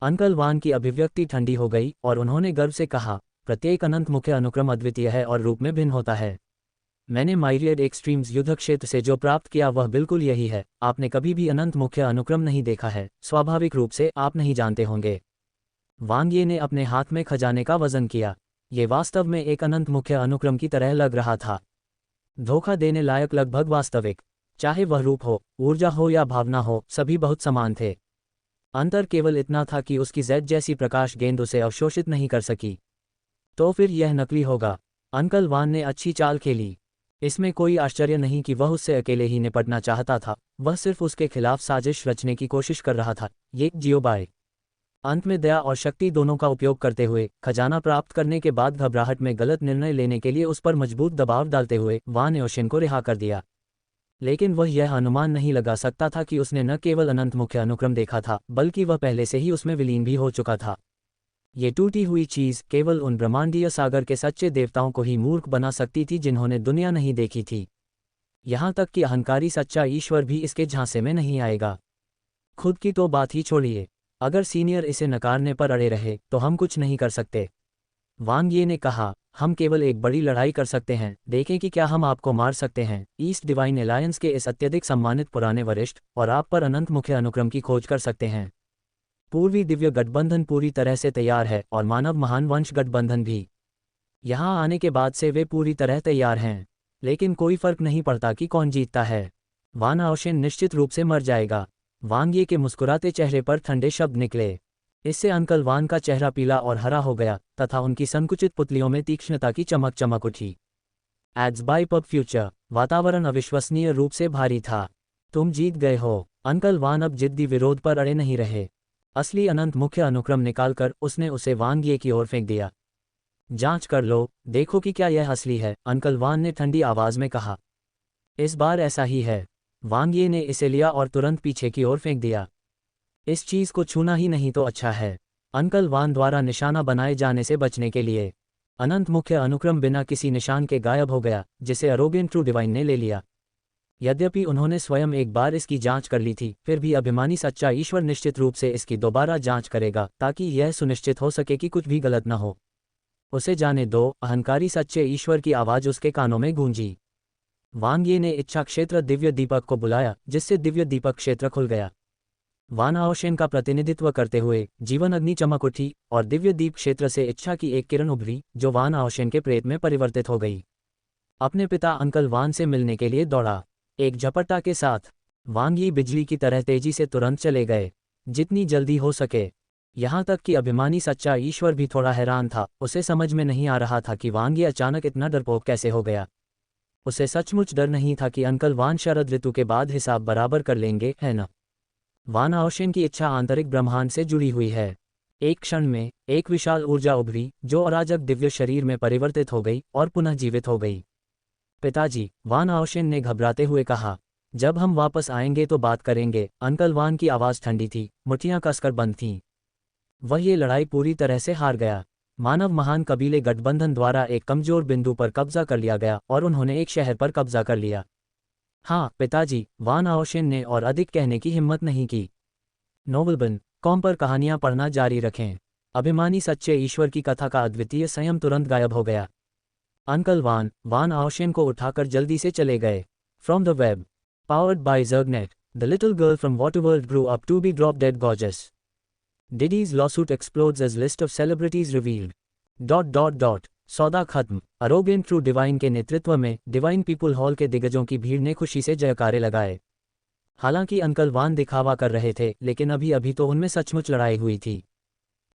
अंकल वान की अभिव्यक्ति ठंडी हो गई और उन्होंने गर्व से कहा, प्रत्येक अनंत मुख्य अनुक्रम अद्वितीय है और रूप में भिन्न होता है। मैंने माइरियड एक्सट्रीम्स युद्ध क्षेत्र से जो प्राप्त किया वह बिल्कुल यही है। आपने कभी भी अनंत मुख्य अनुक्रम नहीं देखा है, स्वाभाविक रूप से आप नहीं जानते होंगे। वांग ये ने अपने हाथ में खजाने का वजन किया। ये वास्तव में एक अनंत मुख्य अनुक्रम की तरह लग रहा था, धोखा देने लायक, लगभग वास्तविक। चाहे वह रूप हो, ऊर्जा हो या भावना हो, सभी बहुत समान थे। अंतर केवल इतना था कि उसकी जेड जैसी प्रकाश गेंद उसे अवशोषित नहीं कर सकी। तो फिर यह नकली होगा। अंकल वान ने अच्छी चाल खेली। इसमें कोई आश्चर्य नहीं कि वह उससे अकेले ही निपटना चाहता था, वह सिर्फ उसके खिलाफ साजिश रचने की कोशिश कर रहा था। ये जियोबाय अंत में दया और शक्ति दोनों का उपयोग करते हुए, खजाना प्राप्त करने के बाद घबराहट में गलत निर्णय लेने के लिए उस पर मजबूत दबाव डालते हुए वान एओशिन को रिहा कर दिया। लेकिन वह यह अनुमान नहीं लगा सकता था कि उसने न केवल अनंत मुख्य अनुक्रम देखा था, बल्कि वह पहले से ही उसमें विलीन भी हो चुका था। ये टूटी हुई चीज़ केवल उन ब्रह्मांडीय सागर के सच्चे देवताओं को ही मूर्ख बना सकती थी जिन्होंने दुनिया नहीं देखी थी। यहाँ तक कि अहंकारी सच्चा ईश्वर भी इसके झांसे में नहीं आएगा। खुद की तो बात ही छोड़िए, अगर सीनियर इसे नकारने पर अड़े रहे तो हम कुछ नहीं कर सकते। वांग ये ने कहा, हम केवल एक बड़ी लड़ाई कर सकते हैं, देखें कि क्या हम आपको मार सकते हैं। ईस्ट डिवाइन अलायंस के इस अत्यधिक सम्मानित पुराने वरिष्ठ और आप पर अनंत मुख्य अनुक्रम की खोज कर सकते हैं। पूर्वी दिव्य गठबंधन पूरी तरह से तैयार है और मानव महान वंश गठबंधन भी। यहाँ आने के बाद से वे पूरी तरह तैयार हैं, लेकिन कोई फर्क नहीं पड़ता कि कौन जीतता है। वान आओशेन निश्चित रूप से मर जाएगा। वांग ये के मुस्कुराते चेहरे पर ठंडे शब्द निकले। इससे अंकल वान का चेहरा पीला और हरा हो गया तथा उनकी संकुचित पुतलियों में तीक्ष्णता की चमक चमक उठी। एड्स बाय पब फ्यूचर, वातावरण अविश्वसनीय रूप से भारी था। तुम जीत गए हो। अंकल वान अब जिद्दी विरोध पर अड़े नहीं रहे। असली अनंत मुख्य अनुक्रम निकालकर उसने उसे वांग ये की ओर फेंक दिया। जांच कर लो, देखो कि क्या यह असली है, अंकल वान ने ठंडी आवाज में कहा। इस बार ऐसा ही है। वांग ये ने इसे लिया और तुरंत पीछे की ओर फेंक दिया। इस चीज को छूना ही नहीं तो अच्छा है। अंकल वान द्वारा निशाना बनाए जाने से बचने के लिए अनंत मुख्य अनुक्रम बिना किसी निशान के गायब हो गया, जिसे अरोगेंट ट्रू डिवाइन ने ले लिया। यद्यपि उन्होंने स्वयं एक बार इसकी जांच कर ली थी, फिर भी अभिमानी सच्चा ईश्वर निश्चित रूप से इसकी दोबारा जांच करेगा ताकि यह सुनिश्चित हो सके कि कुछ भी गलत न हो। उसे जाने दो, अहंकारी सच्चे ईश्वर की आवाज उसके कानों में गूंजी। वांग ये ने इच्छा क्षेत्र दिव्य दीपक को बुलाया, जिससे दिव्य दीपक क्षेत्र खुल गया। वान आओशेन का प्रतिनिधित्व करते हुए जीवन अग्नि चमक उठी और दिव्य दीप क्षेत्र से इच्छा की एक किरण उभरी जो वान आओशेन के प्रेत में परिवर्तित हो गई। अपने पिता अंकल वान से मिलने के लिए दौड़ा। एक झपट्टा के साथ वांग यी बिजली की तरह तेजी से तुरंत चले गए, जितनी जल्दी हो सके। यहाँ तक कि अभिमानी सच्चा ईश्वर भी थोड़ा हैरान था। उसे समझ में नहीं आ रहा था कि वांग ये अचानक इतना डरपोक कैसे हो गया। उसे सचमुच डर नहीं था कि अंकल वान शरद ऋतु के बाद हिसाब बराबर कर लेंगे, है न? वान आओशेन की इच्छा आंतरिक ब्रह्मांड से जुड़ी हुई है। एक क्षण में एक विशाल ऊर्जा उभरी जो अराजक दिव्य शरीर में परिवर्तित हो गई और पुनः जीवित हो गई। पिताजी, वान आओशेन ने घबराते हुए कहा, जब हम वापस आएंगे तो बात करेंगे। अंकल वान की आवाज़ ठंडी थी, मुट्ठियां कसकर बंद थीं। वह ये लड़ाई पूरी तरह से हार गया। मानव महान कबीले गठबंधन द्वारा एक कमजोर बिंदु पर कब्जा कर लिया गया और उन्होंने एक शहर पर कब्जा कर लिया। हाँ पिताजी, वान आओशेन ने और अधिक कहने की हिम्मत नहीं की। नोवेलबिन कॉम पर कहानियां पढ़ना जारी रखें। अभिमानी सच्चे ईश्वर की कथा का अद्वितीय संयम तुरंत गायब हो गया। अंकल वान आओशेन को उठाकर जल्दी से चले गए। From the web, powered by Zergnet, the little girl from Waterworld grew up to be drop dead gorgeous. Diddy's lawsuit explodes as list of celebrities revealed. सौदा खत्म। अरोगेंट ट्रू डिवाइन के नेतृत्व में डिवाइन पीपुल हॉल के दिग्गजों की भीड़ ने खुशी से जयकारे लगाए। हालांकि अंकल वान दिखावा कर रहे थे, लेकिन अभी अभी तो उनमें सचमुच लड़ाई हुई थी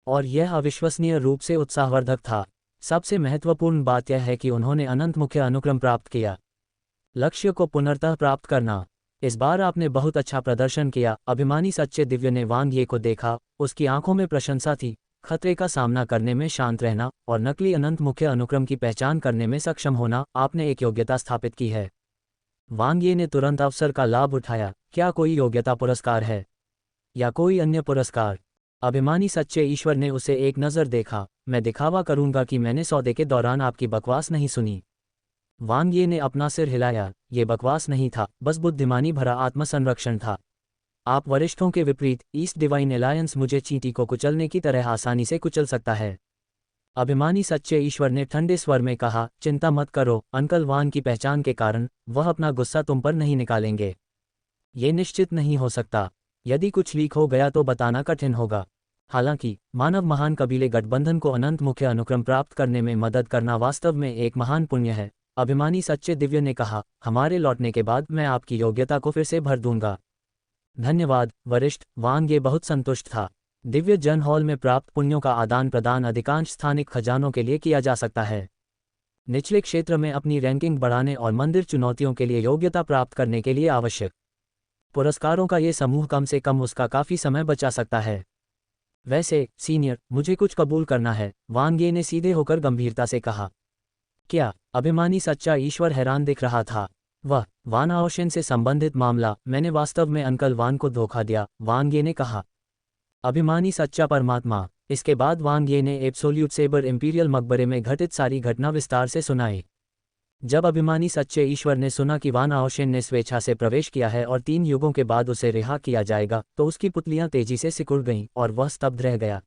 और यह अविश्वसनीय रूप से उत्साहवर्धक था। सबसे महत्वपूर्ण बात यह है कि उन्होंने अनंत मुख्य अनुक्रम प्राप्त किया, लक्ष्य को पुनर्तः प्राप्त करना। इस बार आपने बहुत अच्छा प्रदर्शन किया। अभिमानी सच्चे दिव्य ने वांग ये को देखा, उसकी आंखों में प्रशंसा थी। खतरे का सामना करने में शांत रहना और नकली अनंत मुख्य अनुक्रम की पहचान करने में सक्षम होना, आपने एक योग्यता स्थापित की है। वांग ये ने तुरंत अवसर का लाभ उठाया। क्या कोई योग्यता पुरस्कार है या कोई अन्य पुरस्कार? अभिमानी सच्चे ईश्वर ने उसे एक नज़र देखा। मैं दिखावा करूंगा कि मैंने सौदे के दौरान आपकी बकवास नहीं सुनी। वांग ये ने अपना सिर हिलाया। ये बकवास नहीं था, बस बुद्धिमानी भरा आत्मसंरक्षण था। आप वरिष्ठों के विपरीत, ईस्ट डिवाइन अलायंस मुझे चींटी को कुचलने की तरह आसानी से कुचल सकता है। अभिमानी सच्चे ईश्वर ने ठंडे स्वर में कहा, चिंता मत करो, अंकल वांग की पहचान के कारण वह अपना गुस्सा तुम पर नहीं निकालेंगे। ये निश्चित नहीं हो सकता। यदि कुछ लीक हो गया तो बताना कठिन होगा। हालांकि मानव महान कबीले गठबंधन को अनंत मुख्य अनुक्रम प्राप्त करने में मदद करना वास्तव में एक महान पुण्य है। अभिमानी सच्चे दिव्य ने कहा, हमारे लौटने के बाद मैं आपकी योग्यता को फिर से भर दूंगा। धन्यवाद वरिष्ठ। वांग ये बहुत संतुष्ट था। दिव्य जन हॉल में प्राप्त पुण्यों का आदान प्रदान अधिकांश स्थानिक खजानों के लिए किया जा सकता है। निचले क्षेत्र में अपनी रैंकिंग बढ़ाने और मंदिर चुनौतियों के लिए योग्यता प्राप्त करने के लिए आवश्यक पुरस्कारों का ये समूह कम से कम उसका काफ़ी समय बचा सकता है। वैसे सीनियर, मुझे कुछ कबूल करना है, वांग ये ने सीधे होकर गंभीरता से कहा। क्या? अभिमानी सच्चा ईश्वर हैरान दिख रहा था। वह वान आओशेन से संबंधित मामला, मैंने वास्तव में अंकल वान को धोखा दिया, वांग ये ने कहा। अभिमानी सच्चा परमात्मा। इसके बाद वांग ये ने एब्सोल्यूट सेबर इंपीरियल मकबरे में घटित सारी घटना विस्तार से सुनाई। जब अभिमानी सच्चे ईश्वर ने सुना कि वान आओशेन ने स्वेच्छा से प्रवेश किया है और 3 युगों के बाद उसे रिहा किया जाएगा, तो उसकी पुतलियां तेजी से सिकुड़ गईं और वह स्तब्ध रह गया।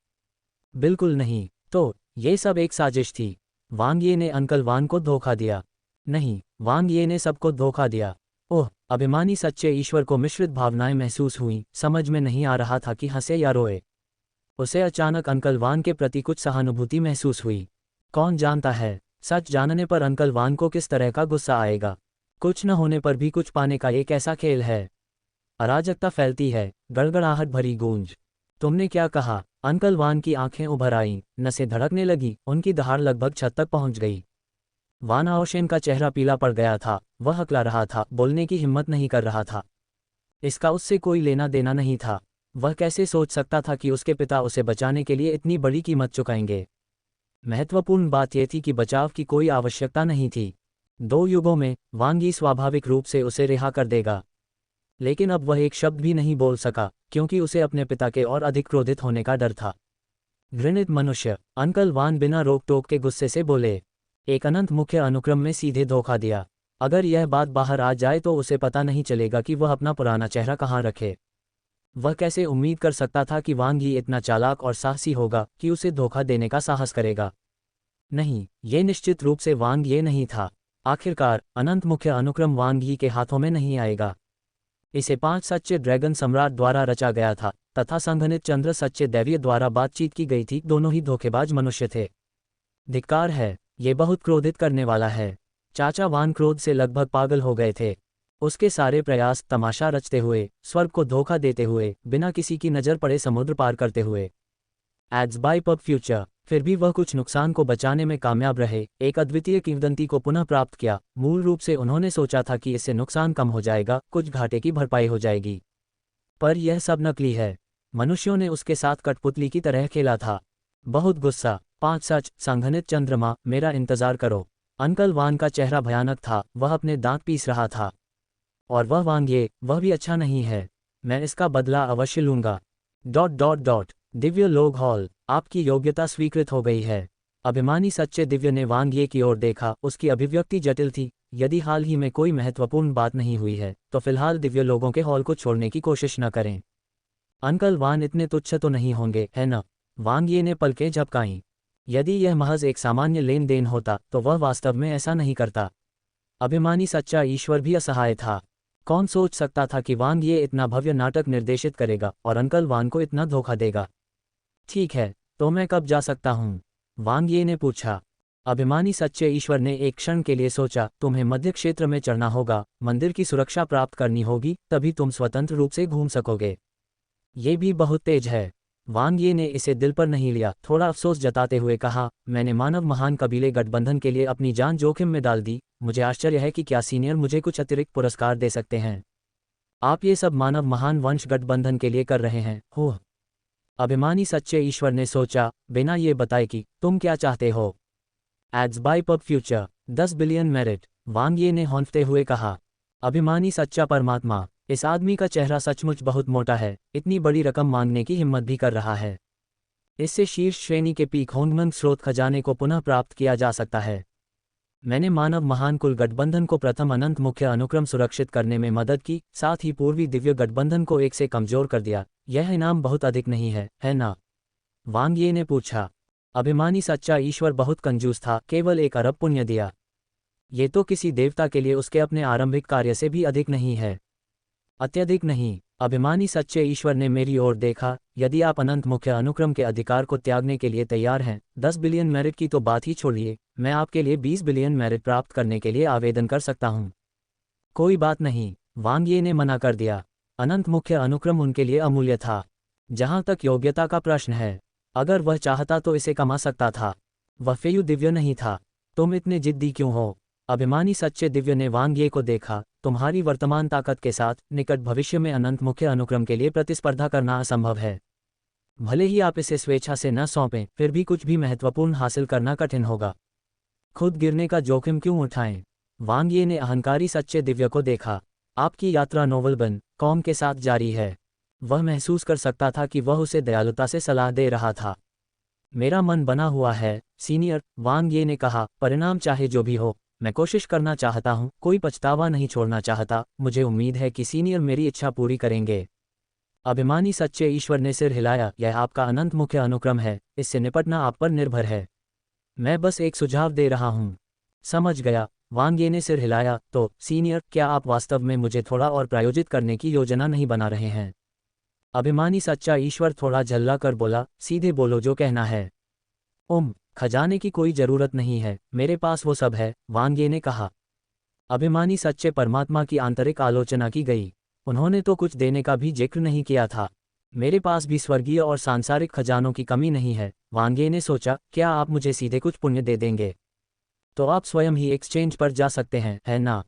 बिल्कुल नहीं, तो ये सब एक साजिश थी। वांग ये ने अंकल वान को धोखा दिया। नहीं, वांग ये ने सबको धोखा दिया। ओह, अभिमानी सच्चे ईश्वर को मिश्रित भावनाएं महसूस हुईं, समझ में नहीं आ रहा था कि हंसे या रोए। उसे अचानक अंकल वान के प्रति कुछ सहानुभूति महसूस हुई। कौन जानता है, सच जानने पर अंकल वान को किस तरह का गुस्सा आएगा। कुछ न होने पर भी कुछ पाने का एक ऐसा खेल है। अराजकता फैलती है, गड़गड़ाहट भरी गूंज। तुमने क्या कहा? अंकल वान की आंखें उभर आईं, नसें धड़कने लगी, उनकी दहाड़ लगभग छत तक पहुंच गई। वान आओशेन का चेहरा पीला पड़ गया था, वह हकला रहा था, बोलने की हिम्मत नहीं कर रहा था। इसका उससे कोई लेना देना नहीं था। वह कैसे सोच सकता था कि उसके पिता उसे बचाने के लिए इतनी बड़ी कीमत चुकाएंगे। महत्वपूर्ण बात यह थी कि बचाव की कोई आवश्यकता नहीं थी। 2 युगों में वांगी स्वाभाविक रूप से उसे रिहा कर देगा। लेकिन अब वह एक शब्द भी नहीं बोल सका, क्योंकि उसे अपने पिता के और अधिक क्रोधित होने का डर था। घृणित मनुष्य, अंकल वान बिना रोक टोक के गुस्से से बोले। एक अनंत मुख्य अनुक्रम में सीधे धोखा दिया। अगर यह बात बाहर आ जाए तो उसे पता नहीं चलेगा कि वह अपना पुराना चेहरा कहाँ रखे। वह कैसे उम्मीद कर सकता था कि वांग ही इतना चालाक और साहसी होगा कि उसे धोखा देने का साहस करेगा। नहीं, ये निश्चित रूप से वांग ये नहीं था। आखिरकार अनंत मुख्य अनुक्रम वांग ही के हाथों में नहीं आएगा। इसे 5 सच्चे ड्रैगन सम्राट द्वारा रचा गया था तथा संघनित चंद्र सच्चे दैवीय द्वारा बातचीत की गई थी। दोनों ही धोखेबाज मनुष्य थे। धिक्कार है, ये बहुत क्रोधित करने वाला है। चाचा वान क्रोध से लगभग पागल हो गए थे। उसके सारे प्रयास तमाशा रचते हुए, स्वर्ग को धोखा देते हुए, बिना किसी की नज़र पड़े समुद्र पार करते हुए। Ads by PubFuture. फिर भी वह कुछ नुकसान को बचाने में कामयाब रहे, एक अद्वितीय किंवदंती को पुनः प्राप्त किया। मूल रूप से उन्होंने सोचा था कि इससे नुकसान कम हो जाएगा, कुछ घाटे की भरपाई हो जाएगी। पर यह सब नकली है। मनुष्यों ने उसके साथ कठपुतली की तरह खेला था। बहुत गुस्सा। 5 सच, संघनित चंद्रमा, मेरा इंतजार करो। अंकल वान का चेहरा भयानक था, वह अपने दांत पीस रहा था। और वह वांगे, वह भी अच्छा नहीं है। मैं इसका बदला अवश्य लूंगा। ... दिव्य लोग हॉल, आपकी योग्यता स्वीकृत हो गई है। अभिमानी सच्चे दिव्य ने वांगे की ओर देखा, उसकी अभिव्यक्ति जटिल थी। यदि हाल ही में कोई महत्वपूर्ण बात नहीं हुई है तो फिलहाल दिव्य लोगों के हॉल को छोड़ने की कोशिश न करें। अंकल वान इतने तुच्छ तो नहीं होंगे, है न? वांगे ने पलकें झपकाईं। यदि यह महज एक सामान्य लेन देन होता तो वह वास्तव में ऐसा नहीं करता। अभिमानी सच्चा ईश्वर भी असहाय था। कौन सोच सकता था कि वांग ये इतना भव्य नाटक निर्देशित करेगा और अंकल वान को इतना धोखा देगा। ठीक है, तो मैं कब जा सकता हूँ? वांग ये ने पूछा। अभिमानी सच्चे ईश्वर ने एक क्षण के लिए सोचा, तुम्हें मध्य क्षेत्र में चढ़ना होगा, मंदिर की सुरक्षा प्राप्त करनी होगी, तभी तुम स्वतंत्र रूप से घूम सकोगे। ये भी बहुत तेज है। वांग ये ने इसे दिल पर नहीं लिया, थोड़ा अफसोस जताते हुए कहा, मैंने मानव महान कबीले गठबंधन के लिए अपनी जान जोखिम में डाल दी। मुझे आश्चर्य है कि क्या सीनियर मुझे कुछ अतिरिक्त पुरस्कार दे सकते हैं। आप ये सब मानव महान वंश गठबंधन के लिए कर रहे हैं, हो? अभिमानी सच्चे ईश्वर ने सोचा, बिना ये बताए कि तुम क्या चाहते हो। Ads by PubFuture, 10 billion merit, Wang Ye ने हौंफते हुए कहा। अभिमानी सच्चा परमात्मा, इस आदमी का चेहरा सचमुच बहुत मोटा है, इतनी बड़ी रकम मांगने की हिम्मत भी कर रहा है। इससे शीर्ष श्रेणी के पीक होंगमंग स्रोत खजाने को पुनः प्राप्त किया जा सकता है। मैंने मानव महान कुल गठबंधन को प्रथम अनंत मुख्य अनुक्रम सुरक्षित करने में मदद की, साथ ही पूर्वी दिव्य गठबंधन को एक से कमजोर कर दिया। यह इनाम बहुत अधिक नहीं है ना? वांग ये ने पूछा। अभिमानी सच्चा ईश्वर बहुत कंजूस था, केवल 1 अरब पुण्य दिया। ये तो किसी देवता के लिए उसके अपने आरंभिक कार्य से भी अधिक नहीं है। अत्यधिक नहीं। अभिमानी सच्चे ईश्वर ने मेरी ओर देखा। यदि आप अनंत मुख्य अनुक्रम के अधिकार को त्यागने के लिए तैयार हैं, 10 बिलियन मेरिट की तो बात ही छोड़िए, मैं आपके लिए 20 बिलियन मेरिट प्राप्त करने के लिए आवेदन कर सकता हूं। कोई बात नहीं, वांग ये ने मना कर दिया। अनंत मुख्य अनुक्रम उनके लिए अमूल्य था। जहां तक योग्यता का प्रश्न है, अगर वह चाहता तो इसे कमा सकता था। वह फेयु दिव्य नहीं था। तुम इतने जिद्दी क्यों हो? अभिमानी सच्चे दिव्य ने वांग ये को देखा। तुम्हारी वर्तमान ताकत के साथ निकट भविष्य में अनंत मुख्य अनुक्रम के लिए प्रतिस्पर्धा करना असंभव है। भले ही आप इसे स्वेच्छा से न सौंपें, फिर भी कुछ भी महत्वपूर्ण हासिल करना कठिन होगा। खुद गिरने का जोखिम क्यों उठाएं? वांग ये ने अहंकारी सच्चे दिव्य को देखा। आपकी यात्रा नोवेलबन कॉम के साथ जारी है। वह महसूस कर सकता था कि वह उसे दयालुता से सलाह दे रहा था। मेरा मन बना हुआ है सीनियर, वांग ये ने कहा। परिणाम चाहे जो भी हो, मैं कोशिश करना चाहता हूं, कोई पछतावा नहीं छोड़ना चाहता। मुझे उम्मीद है कि सीनियर मेरी इच्छा पूरी करेंगे। अभिमानी सच्चे ईश्वर ने सिर हिलाया। यह आपका अनंत मुख्य अनुक्रम है, इससे निपटना आप पर निर्भर है। मैं बस एक सुझाव दे रहा हूं। समझ गया, वांग ये ने सिर हिलाया। तो सीनियर, क्या आप वास्तव में मुझे थोड़ा और प्रायोजित करने की योजना नहीं बना रहे हैं? अभिमानी सच्चा ईश्वर थोड़ा झल्ला कर बोला। सीधे बोलो जो कहना है। खजाने की कोई जरूरत नहीं है, मेरे पास वो सब है, वांग ये ने कहा। अभिमानी सच्चे परमात्मा की आंतरिक आलोचना की गई। उन्होंने तो कुछ देने का भी जिक्र नहीं किया था। मेरे पास भी स्वर्गीय और सांसारिक खजानों की कमी नहीं है, वांग ये ने सोचा। क्या आप मुझे सीधे कुछ पुण्य दे देंगे? तो आप स्वयं ही एक्सचेंज पर जा सकते हैं, है ना?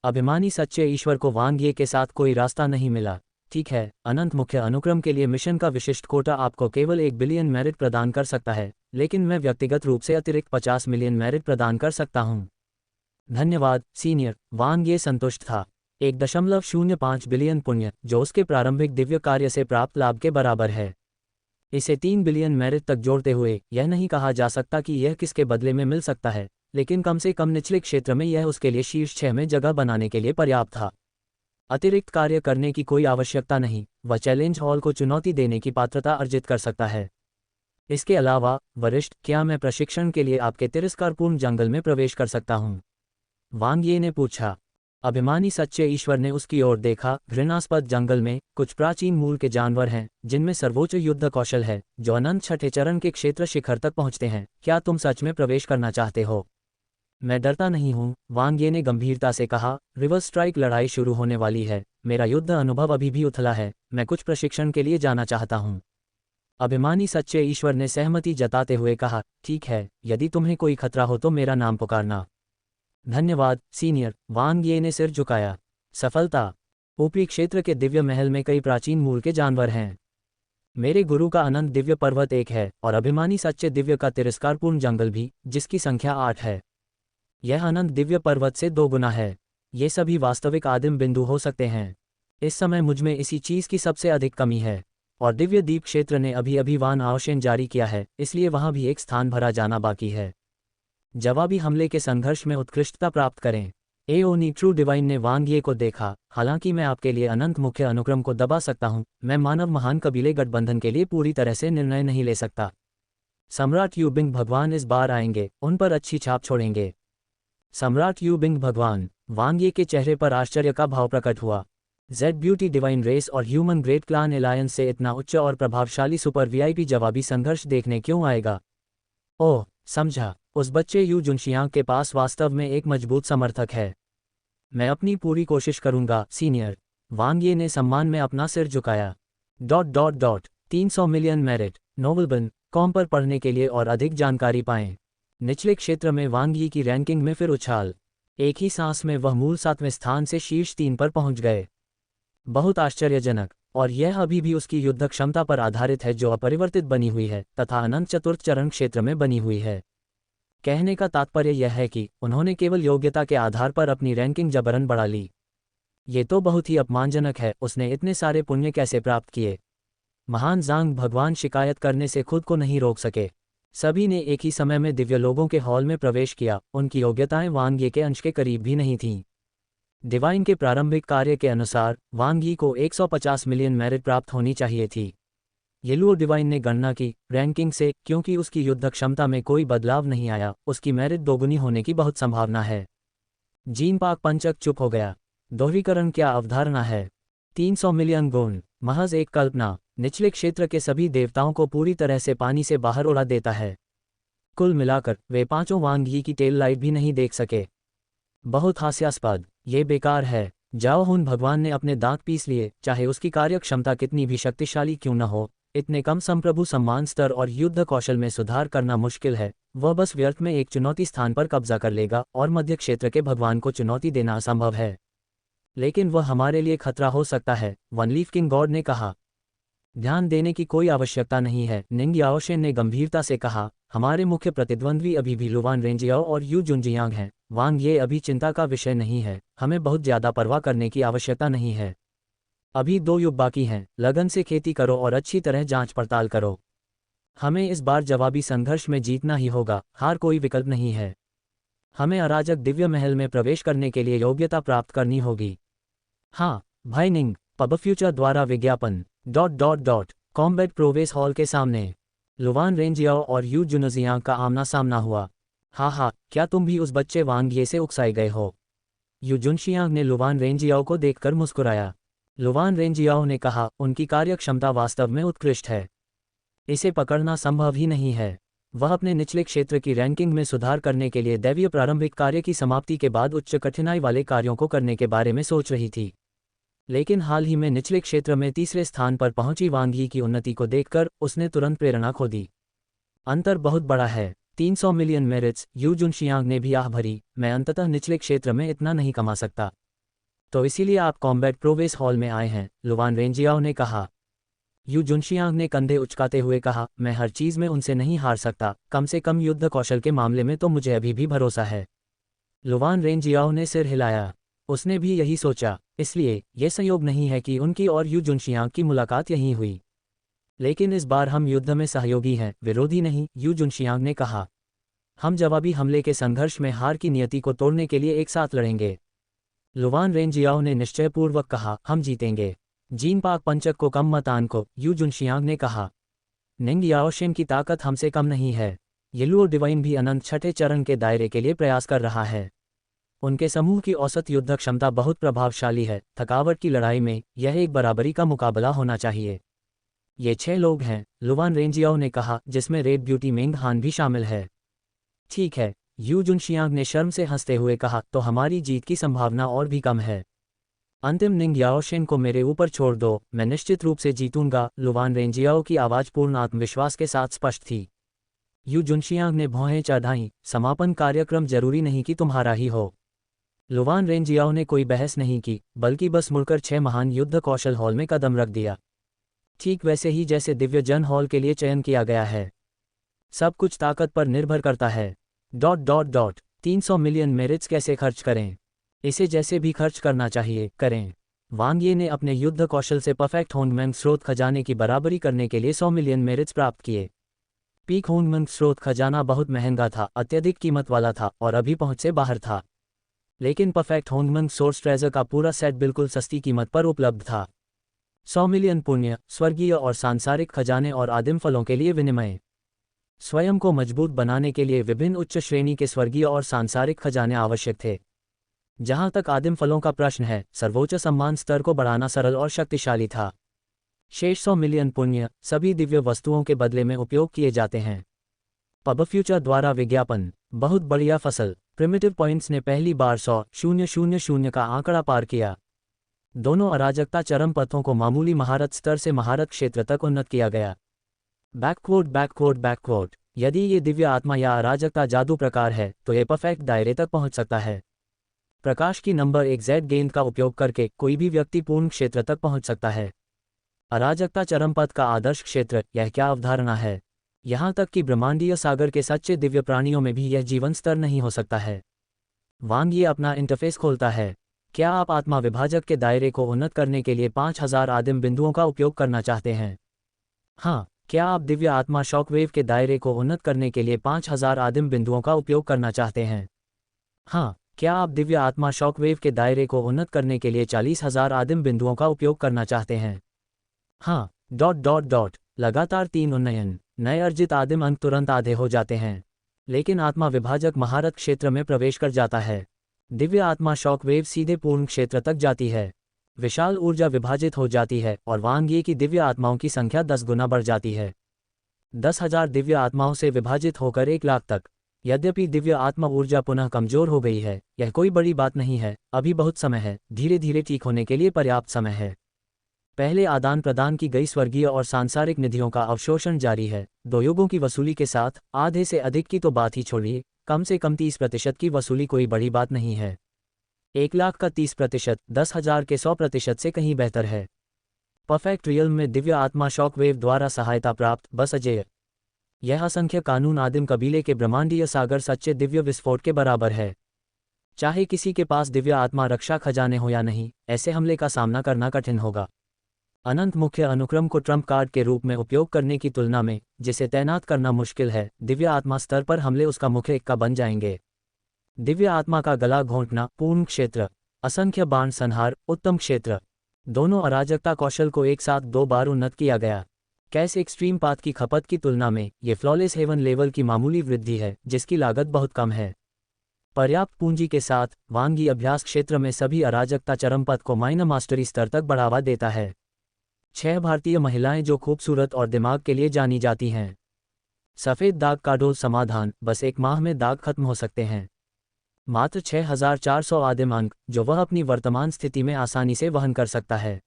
अभिमानी सच्चे ईश्वर को वांग ये के साथ कोई रास्ता नहीं मिला। ठीक है, अनंत मुख्य अनुक्रम के लिए मिशन का विशिष्ट कोटा आपको केवल 1 बिलियन मेरिट प्रदान कर सकता है, लेकिन मैं व्यक्तिगत रूप से अतिरिक्त 50 मिलियन मेरिट प्रदान कर सकता हूं। धन्यवाद सीनियर, वांग ये संतुष्ट था। 1.05 बिलियन पुण्य, जो उसके प्रारंभिक दिव्य कार्य से प्राप्त लाभ के बराबर है। इसे 3 बिलियन मेरिट तक जोड़ते हुए यह नहीं कहा जा सकता कि यह किसके बदले में मिल सकता है, लेकिन कम से कम निचले क्षेत्र में यह उसके लिए शीर्ष 6 में जगह बनाने के लिए पर्याप्त था। अतिरिक्त कार्य करने की कोई आवश्यकता नहीं, वह चैलेंज हॉल को चुनौती देने की पात्रता अर्जित कर सकता है। इसके अलावा, वरिष्ठ, क्या मैं प्रशिक्षण के लिए आपके तिरस्कारपूर्ण जंगल में प्रवेश कर सकता हूं? वांग ये ने पूछा। अभिमानी सच्चे ईश्वर ने उसकी ओर देखा। घृणास्पद जंगल में कुछ प्राचीन मूल के जानवर हैं, जिनमें सर्वोच्च युद्ध कौशल है, जो अनंत छठे चरण के क्षेत्र शिखर तक पहुंचते हैं। क्या तुम सच में प्रवेश करना चाहते हो? मैं डरता नहीं हूं, वांग ये ने गंभीरता से कहा। रिवर्स स्ट्राइक लड़ाई शुरू होने वाली है। मेरा युद्ध अनुभव अभी भी उथला है। मैं कुछ प्रशिक्षण के लिए जाना चाहता हूं। अभिमानी सच्चे ईश्वर ने सहमति जताते हुए कहा। ठीक है, यदि तुम्हें कोई खतरा हो तो मेरा नाम पुकारना। धन्यवाद सीनियर, वांग ये ने सिर झुकाया। सफलता। ऊपरी क्षेत्र के दिव्य महल में कई प्राचीन मूल के जानवर हैं। मेरे गुरु का अनंत दिव्य पर्वत 1 है, और अभिमानी सच्चे दिव्य का तिरस्कारपूर्ण जंगल भी, जिसकी संख्या 8 है। यह अनंत दिव्य पर्वत से 2 गुना है। ये सभी वास्तविक आदिम बिंदु हो सकते हैं। इस समय मुझमें इसी चीज की सबसे अधिक कमी है, और दिव्य दीप क्षेत्र ने अभी अभी वान आवशेन जारी किया है, इसलिए वहां भी एक स्थान भरा जाना बाकी है। जवाबी हमले के संघर्ष में उत्कृष्टता प्राप्त करें। एओनी ट्रू डिवाइन ने वांग ये को देखा। हालांकि मैं आपके लिए अनंत मुख्य अनुक्रम को दबा सकता हूं, मैं मानव महान कबीले गठबंधन के लिए पूरी तरह से निर्णय नहीं ले सकता। सम्राट यू बिंग भगवान इस बार आएंगे, उन पर अच्छी छाप छोड़ेंगे। सम्राट यू बिंग भगवान, वांग ये के चेहरे पर आश्चर्य का भाव प्रकट हुआ। जेड ब्यूटी डिवाइन रेस और ह्यूमन ग्रेट क्लान एलायंस से इतना उच्च और प्रभावशाली सुपर वीआईपी जवाबी संघर्ष देखने क्यों आएगा? ओह, समझा, उस बच्चे यू जुनशियांग के पास वास्तव में एक मजबूत समर्थक है। मैं अपनी पूरी कोशिश करूंगा सीनियर, वांग ये ने सम्मान में अपना सिर झुकाया। 300 मिलियन मेरिट। नोवेलबन कॉम पर पढ़ने के लिए और अधिक जानकारी पाएं। निचले क्षेत्र में वांग यी की रैंकिंग में फिर उछाल। एक ही सांस में वह मूल 7वें स्थान से शीर्ष 3 पर पहुंच गए। बहुत आश्चर्यजनक, और यह अभी भी उसकी युद्ध क्षमता पर आधारित है, जो अपरिवर्तित बनी हुई है तथा अनंत चतुर्थ चरण क्षेत्र में बनी हुई है। कहने का तात्पर्य यह है कि उन्होंने केवल योग्यता के आधार पर अपनी रैंकिंग जबरन बढ़ा ली। ये तो बहुत ही अपमानजनक है। उसने इतने सारे पुण्य कैसे प्राप्त किए? महान जांग भगवान शिकायत करने से खुद को नहीं रोक सके। सभी ने एक ही समय में दिव्य लोगों के हॉल में प्रवेश किया। उनकी योग्यताएं वांग ये के अंश के करीब भी नहीं थीं। डिवाइन के प्रारंभिक कार्य के अनुसार वांग यी को 150 मिलियन मेरिट प्राप्त होनी चाहिए थी। येलुओ डिवाइन ने गणना की रैंकिंग से, क्योंकि उसकी युद्ध क्षमता में कोई बदलाव नहीं आया, उसकी मेरिट दोगुनी होने की बहुत संभावना है। जीन पाक पंचक चुप हो गया। दोहरीकरण क्या अवधारणा है? 300 मिलियन गुण महज एक कल्पना निचले क्षेत्र के सभी देवताओं को पूरी तरह से पानी से बाहर उड़ा देता है। कुल मिलाकर वे पांचों वांग यी की टेल लाइट भी नहीं देख सके। बहुत हास्यास्पद, ये बेकार है। जाओ हुन भगवान ने अपने दांत पीस लिए, चाहे उसकी कार्य क्षमता कितनी भी शक्तिशाली क्यों न हो। इतने कम संप्रभु सम्मान स्तर और युद्ध कौशल में सुधार करना मुश्किल है। वह बस व्यर्थ में एक चुनौती स्थान पर कब्जा कर लेगा और मध्य क्षेत्र के भगवान को चुनौती देना असंभव है। लेकिन वह हमारे लिए खतरा हो सकता है, वन लीफ किंग गॉड ने कहा। ध्यान देने की कोई आवश्यकता नहीं है, निंग याओशेन ने गंभीरता से कहा। हमारे मुख्य प्रतिद्वंद्वी अभी भी लुवान रेंजियाओ और यू जुनजियांग हैं। वांग ये अभी चिंता का विषय नहीं है। हमें बहुत ज्यादा परवाह करने की आवश्यकता नहीं है। अभी 2 युग बाकी हैं। लगन से खेती करो और अच्छी तरह जांच पड़ताल करो। हमें इस बार जवाबी संघर्ष में जीतना ही होगा, हार कोई विकल्प नहीं है। हमें अराजक दिव्य महल में प्रवेश करने के लिए योग्यता प्राप्त करनी होगी। हाँ भाई निंग, पब फ्यूचर द्वारा विज्ञापन कॉम्बैट प्रोवेस हॉल के सामने लुवान रेंजियाओ और यू जुनजियांग का आमना सामना हुआ। हाँ, क्या तुम भी उस बच्चे वांग ये से उकसाए गए हो? यू जुनशियांग ने लुवान रेंजियाओ को देखकर मुस्कुराया। लुवान रेंजियाओ ने कहा, उनकी कार्य क्षमता वास्तव में उत्कृष्ट है। इसे पकड़ना संभव ही नहीं है। वह अपने निचले क्षेत्र की रैंकिंग में सुधार करने के लिए दैवीय प्रारंभिक कार्य की समाप्ति के बाद उच्च कठिनाई वाले कार्यों को करने के बारे में सोच रही थी। लेकिन हाल ही में निचले क्षेत्र में तीसरे स्थान पर पहुंची वांग यी की उन्नति को देखकर उसने तुरंत प्रेरणा खो दी। अंतर बहुत बड़ा है, 300 मिलियन मेरिट्स। यू जुनशियांग ने भी आह भरी, मैं अंततः निचले क्षेत्र में इतना नहीं कमा सकता। तो इसीलिए आप कॉम्बैट प्रोवेस हॉल में आए हैं, लुवान रेंजियाओ ने कहा। यू जुनशियांग ने कंधे उचकाते हुए कहा, मैं हर चीज में उनसे नहीं हार सकता, कम से कम युद्ध कौशल के मामले में तो मुझे अभी भी भरोसा है। लुवान रेंजियाओ ने सिर हिलाया। उसने भी यही सोचा। इसलिए यह संयोग नहीं है कि उनकी और यू जुनशियांग की मुलाकात यहीं हुई। लेकिन इस बार हम युद्ध में सहयोगी हैं, विरोधी नहीं, यू जुनशियांग ने कहा। हम जवाबी हमले के संघर्ष में हार की नियति को तोड़ने के लिए एक साथ लड़ेंगे। लुवान रेंजियाओ ने निश्चयपूर्वक कहा, हम जीतेंगे। जीन पाक पंचक को कम मत आंको, यू जुनशियांग ने कहा। निंग याओशेन की ताकत हमसे कम नहीं है। येलुओ डिवाइन भी अनंत छठे चरण के दायरे के लिए प्रयास कर रहा है। उनके समूह की औसत युद्ध क्षमता बहुत प्रभावशाली है। थकावट की लड़ाई में यह एक बराबरी का मुकाबला होना चाहिए। ये 6 लोग हैं, लुवान रेंजियाओ ने कहा, जिसमें रेड ब्यूटी मेंग हान भी शामिल है। ठीक है, यू जुनशियांग ने शर्म से हंसते हुए कहा, तो हमारी जीत की संभावना और भी कम है। अंतिम निंग याओशेन को मेरे ऊपर छोड़ दो, मैं निश्चित रूप से जीतूंगा। लुवान रेंजियाओ की आवाज पूर्ण आत्मविश्वास के साथ स्पष्ट थी। यू जुनशियांग ने भौहें चढ़ाईं, समापन कार्यक्रम जरूरी नहीं कि तुम्हारा ही हो। लुवान रेंजियाओ ने कोई बहस नहीं की, बल्कि बस मुड़कर 6 महान युद्ध कौशल हॉल में कदम रख दिया। ठीक वैसे ही जैसे दिव्य जन हॉल के लिए चयन किया गया है। सब कुछ ताकत पर निर्भर करता है। 300 मिलियन मेरिट्स कैसे खर्च करें? इसे जैसे भी खर्च करना चाहिए, करें। वांग ये ने अपने युद्ध कौशल से परफेक्ट होंगमेंग स्रोत खजाने की बराबरी करने के लिए 100 मिलियन मेरिट्स प्राप्त किए। पीक होंगमेंग स्रोत खजाना बहुत महंगा था, अत्यधिक कीमत वाला था और अभी पहुंच से बाहर था। लेकिन परफेक्ट होंगमेंग सोर्स ट्रेजर का पूरा सेट बिल्कुल सस्ती कीमत पर उपलब्ध था। 100 मिलियन पुण्य, स्वर्गीय और सांसारिक खजाने और आदिम फलों के लिए विनिमय। स्वयं को मजबूत बनाने के लिए विभिन्न उच्च श्रेणी के स्वर्गीय और सांसारिक खजाने आवश्यक थे। जहां तक आदिम फलों का प्रश्न है, सर्वोच्च सम्मान स्तर को बढ़ाना सरल और शक्तिशाली था। शेष 100 मिलियन पुण्य सभी दिव्य वस्तुओं के बदले में उपयोग किए जाते हैं। पब फ्यूचर द्वारा विज्ञापन, बहुत बढ़िया फसल। प्रिमिटिव पॉइंट्स ने पहली बार 100,000 का आंकड़ा पार किया। दोनों अराजकता चरम पथों को मामूली महारत स्तर से महारत क्षेत्र तक उन्नत किया गया। बैककोड, यदि ये दिव्य आत्मा या अराजकता जादू प्रकार है, तो ये परफेक्ट दायरे तक पहुंच सकता है। प्रकाश की नंबर 1 Z गेंद का उपयोग करके कोई भी व्यक्ति पूर्ण क्षेत्र तक पहुंच सकता है। अराजकता चरम पथ का आदर्श क्षेत्र, यह क्या अवधारणा है? यहां तक कि ब्रह्मांडीय सागर के सच्चे दिव्य प्राणियों में भी यह जीवन स्तर नहीं हो सकता है। वांग ये अपना इंटरफेस खोलता है। क्या आप आत्मा विभाजक के दायरे को उन्नत करने के लिए 5000 आदिम बिंदुओं का उपयोग करना चाहते हैं? हाँ, क्या आप दिव्य आत्मा शॉकवेव के दायरे को उन्नत करने के लिए 5000 आदिम बिंदुओं का उपयोग करना चाहते हैं? हाँ, क्या आप दिव्य आत्मा शॉकवेव के दायरे को उन्नत करने के लिए 40,000 आदिम बिंदुओं का उपयोग करना चाहते हैं? हाँ, लगातार 3 उन्नयन, नए अर्जित आदिम अंक तुरंत आधे हो जाते हैं। लेकिन आत्मा विभाजक महारत क्षेत्र में प्रवेश कर जाता है। दिव्य आत्मा शॉकवेव सीधे पूर्ण क्षेत्र तक जाती है। विशाल ऊर्जा विभाजित हो जाती है और वांग की दिव्य आत्माओं की संख्या 10 गुना बढ़ जाती है। 10,000 दिव्य आत्माओं से विभाजित होकर 1 लाख तक। यद्यपि दिव्य आत्मा ऊर्जा पुनः कमजोर हो गई है, यह कोई बड़ी बात नहीं है, अभी बहुत समय है, धीरे धीरे ठीक होने के लिए पर्याप्त समय है। पहले आदान प्रदान की गई स्वर्गीय और सांसारिक निधियों का अवशोषण जारी है। 2 युगों की वसूली के साथ आधे से अधिक की तो बात ही छोड़िए, कम से कम 30% की वसूली कोई बड़ी बात नहीं है। 1 लाख का 30% 10,000 के 100% से कहीं बेहतर है। परफेक्ट रियल्म में दिव्य आत्मा शॉकवेव द्वारा सहायता प्राप्त बस अजेय। यह असंख्य कानून आदिम कबीले के ब्रह्मांडीय सागर सच्चे दिव्य विस्फोट के बराबर है। चाहे किसी के पास दिव्य आत्मा रक्षा खजाने हो या नहीं, ऐसे हमले का सामना करना कठिन होगा। अनंत मुख्य अनुक्रम को ट्रम्प कार्ड के रूप में उपयोग करने की तुलना में, जिसे तैनात करना मुश्किल है, दिव्य आत्मा स्तर पर हमले उसका मुख्य इक्का बन जाएंगे। दिव्य आत्मा का गला घोंटना, पूर्ण क्षेत्र, असंख्य बाण संहार, उत्तम क्षेत्र, दोनों अराजकता कौशल को एक साथ 2 बार उन्नत किया गया। कैसे एक्सट्रीम पाथ की खपत की तुलना में ये फ्लॉलेस हेवन लेवल की मामूली वृद्धि है, जिसकी लागत बहुत कम है। पर्याप्त पूंजी के साथ वांगी अभ्यास क्षेत्र में सभी अराजकता चरम पथ को माइनर मास्टरी स्तर तक बढ़ावा देता है। 6 भारतीय महिलाएं जो खूबसूरत और दिमाग के लिए जानी जाती हैं। सफ़ेद दाग का डोज समाधान, बस 1 माह में दाग खत्म हो सकते हैं। मात्र 6,400 आदिम अंक, जो वह अपनी वर्तमान स्थिति में आसानी से वहन कर सकता है।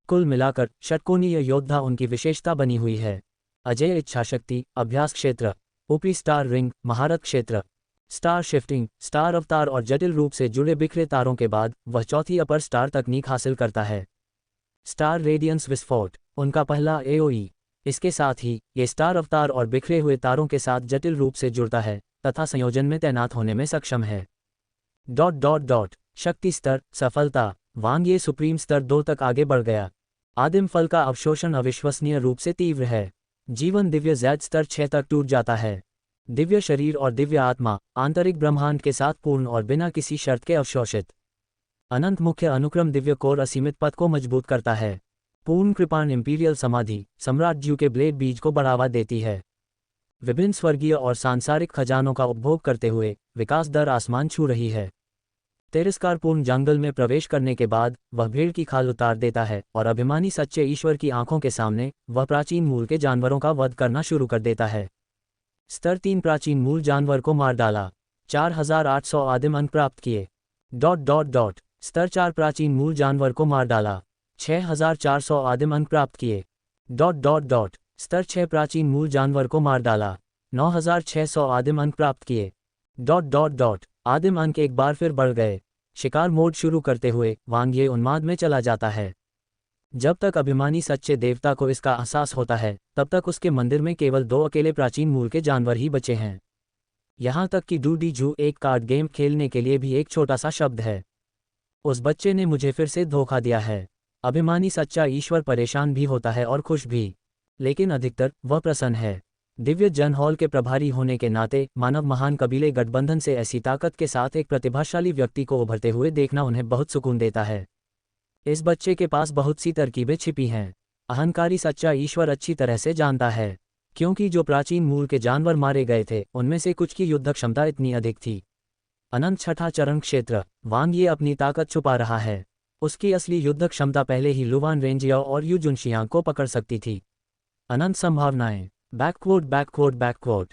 कुल मिलाकर षटकोणीय योद्धा उनकी विशेषता बनी हुई है। अजेय इच्छाशक्ति, अभ्यास क्षेत्र, ऊपरी स्टार रिंग, महारत क्षेत्र, स्टार शिफ्टिंग, स्टार अवतार और जटिल रूप से जुड़े बिखरे तारों के बाद वह चौथी अपर स्टार तकनीक हासिल करता है। स्टार रेडियंस विस्फोट, उनका पहला AOE। इसके साथ ही ये स्टार अवतार और बिखरे हुए तारों के साथ जटिल रूप से जुड़ता है तथा संयोजन में तैनात होने में सक्षम है। शक्ति स्तर, सफलता, वांग ये सुप्रीम स्तर 2 तक आगे बढ़ गया। आदिम फल का अवशोषण अविश्वसनीय रूप से तीव्र है। जीवन दिव्य Z स्तर 6 तक टूट जाता है। दिव्य शरीर और दिव्य आत्मा, आंतरिक ब्रह्मांड के साथ पूर्ण और बिना किसी शर्त के अवशोषित। अनंत मुख्य अनुक्रम दिव्य कोर असीमित पथ को मजबूत करता है। पूर्ण कृपाण इंपीरियल समाधि, सम्राट ज्यू के ब्लेड बीज को बढ़ावा देती है। विभिन्न स्वर्गीय और सांसारिक खजानों का उपभोग करते हुए विकास दर आसमान छू रही है। तिरस्कारपूर्ण जंगल में प्रवेश करने के बाद वह भेड़ की खाल उतार देता है और अभिमानी सच्चे ईश्वर की आंखों के सामने वह प्राचीन मूल के जानवरों का वध करना शुरू कर देता है। स्तर 3 प्राचीन मूल जानवर को मार डाला। 4,800 आदिम अंक प्राप्त किए। स्तर 4 प्राचीन मूल जानवर को मार डाला। 6,400 आदिम अंक प्राप्त किए। स्तर 6 प्राचीन मूल जानवर को मार डाला। 9,600 आदिम अंक प्राप्त किए। आदिम अंक एक बार फिर बढ़ गए। शिकार मोड शुरू करते हुए वांग ये उन्माद में चला जाता है। जब तक अभिमानी सच्चे देवता को इसका एहसास होता है, तब तक उसके मंदिर में केवल 2 अकेले प्राचीन मूल के जानवर ही बचे हैं। यहाँ तक कि डू डी जू एक कार्ड गेम खेलने के लिए भी एक छोटा सा शब्द है। उस बच्चे ने मुझे फिर से धोखा दिया है। अभिमानी सच्चा ईश्वर परेशान भी होता है और खुश भी, लेकिन अधिकतर वह प्रसन्न है। दिव्य जन हॉल के प्रभारी होने के नाते मानव महान कबीले गठबंधन से ऐसी ताकत के साथ एक प्रतिभाशाली व्यक्ति को उभरते हुए देखना उन्हें बहुत सुकून देता है। इस बच्चे के पास बहुत सी तरकीबें छिपी हैं। अहंकारी सच्चा ईश्वर अच्छी तरह से जानता है, क्योंकि जो प्राचीन मूल के जानवर मारे गए थे उनमें से कुछ की युद्ध क्षमता इतनी अधिक थी। अनंत छठा चरण क्षेत्र, वांग ये अपनी ताकत छुपा रहा है। उसकी असली युद्ध क्षमता पहले ही लुवान रेंजियाओ और यू जुनशियांग को पकड़ सकती थी। अनंत संभावनाएं। बैकवर्ड।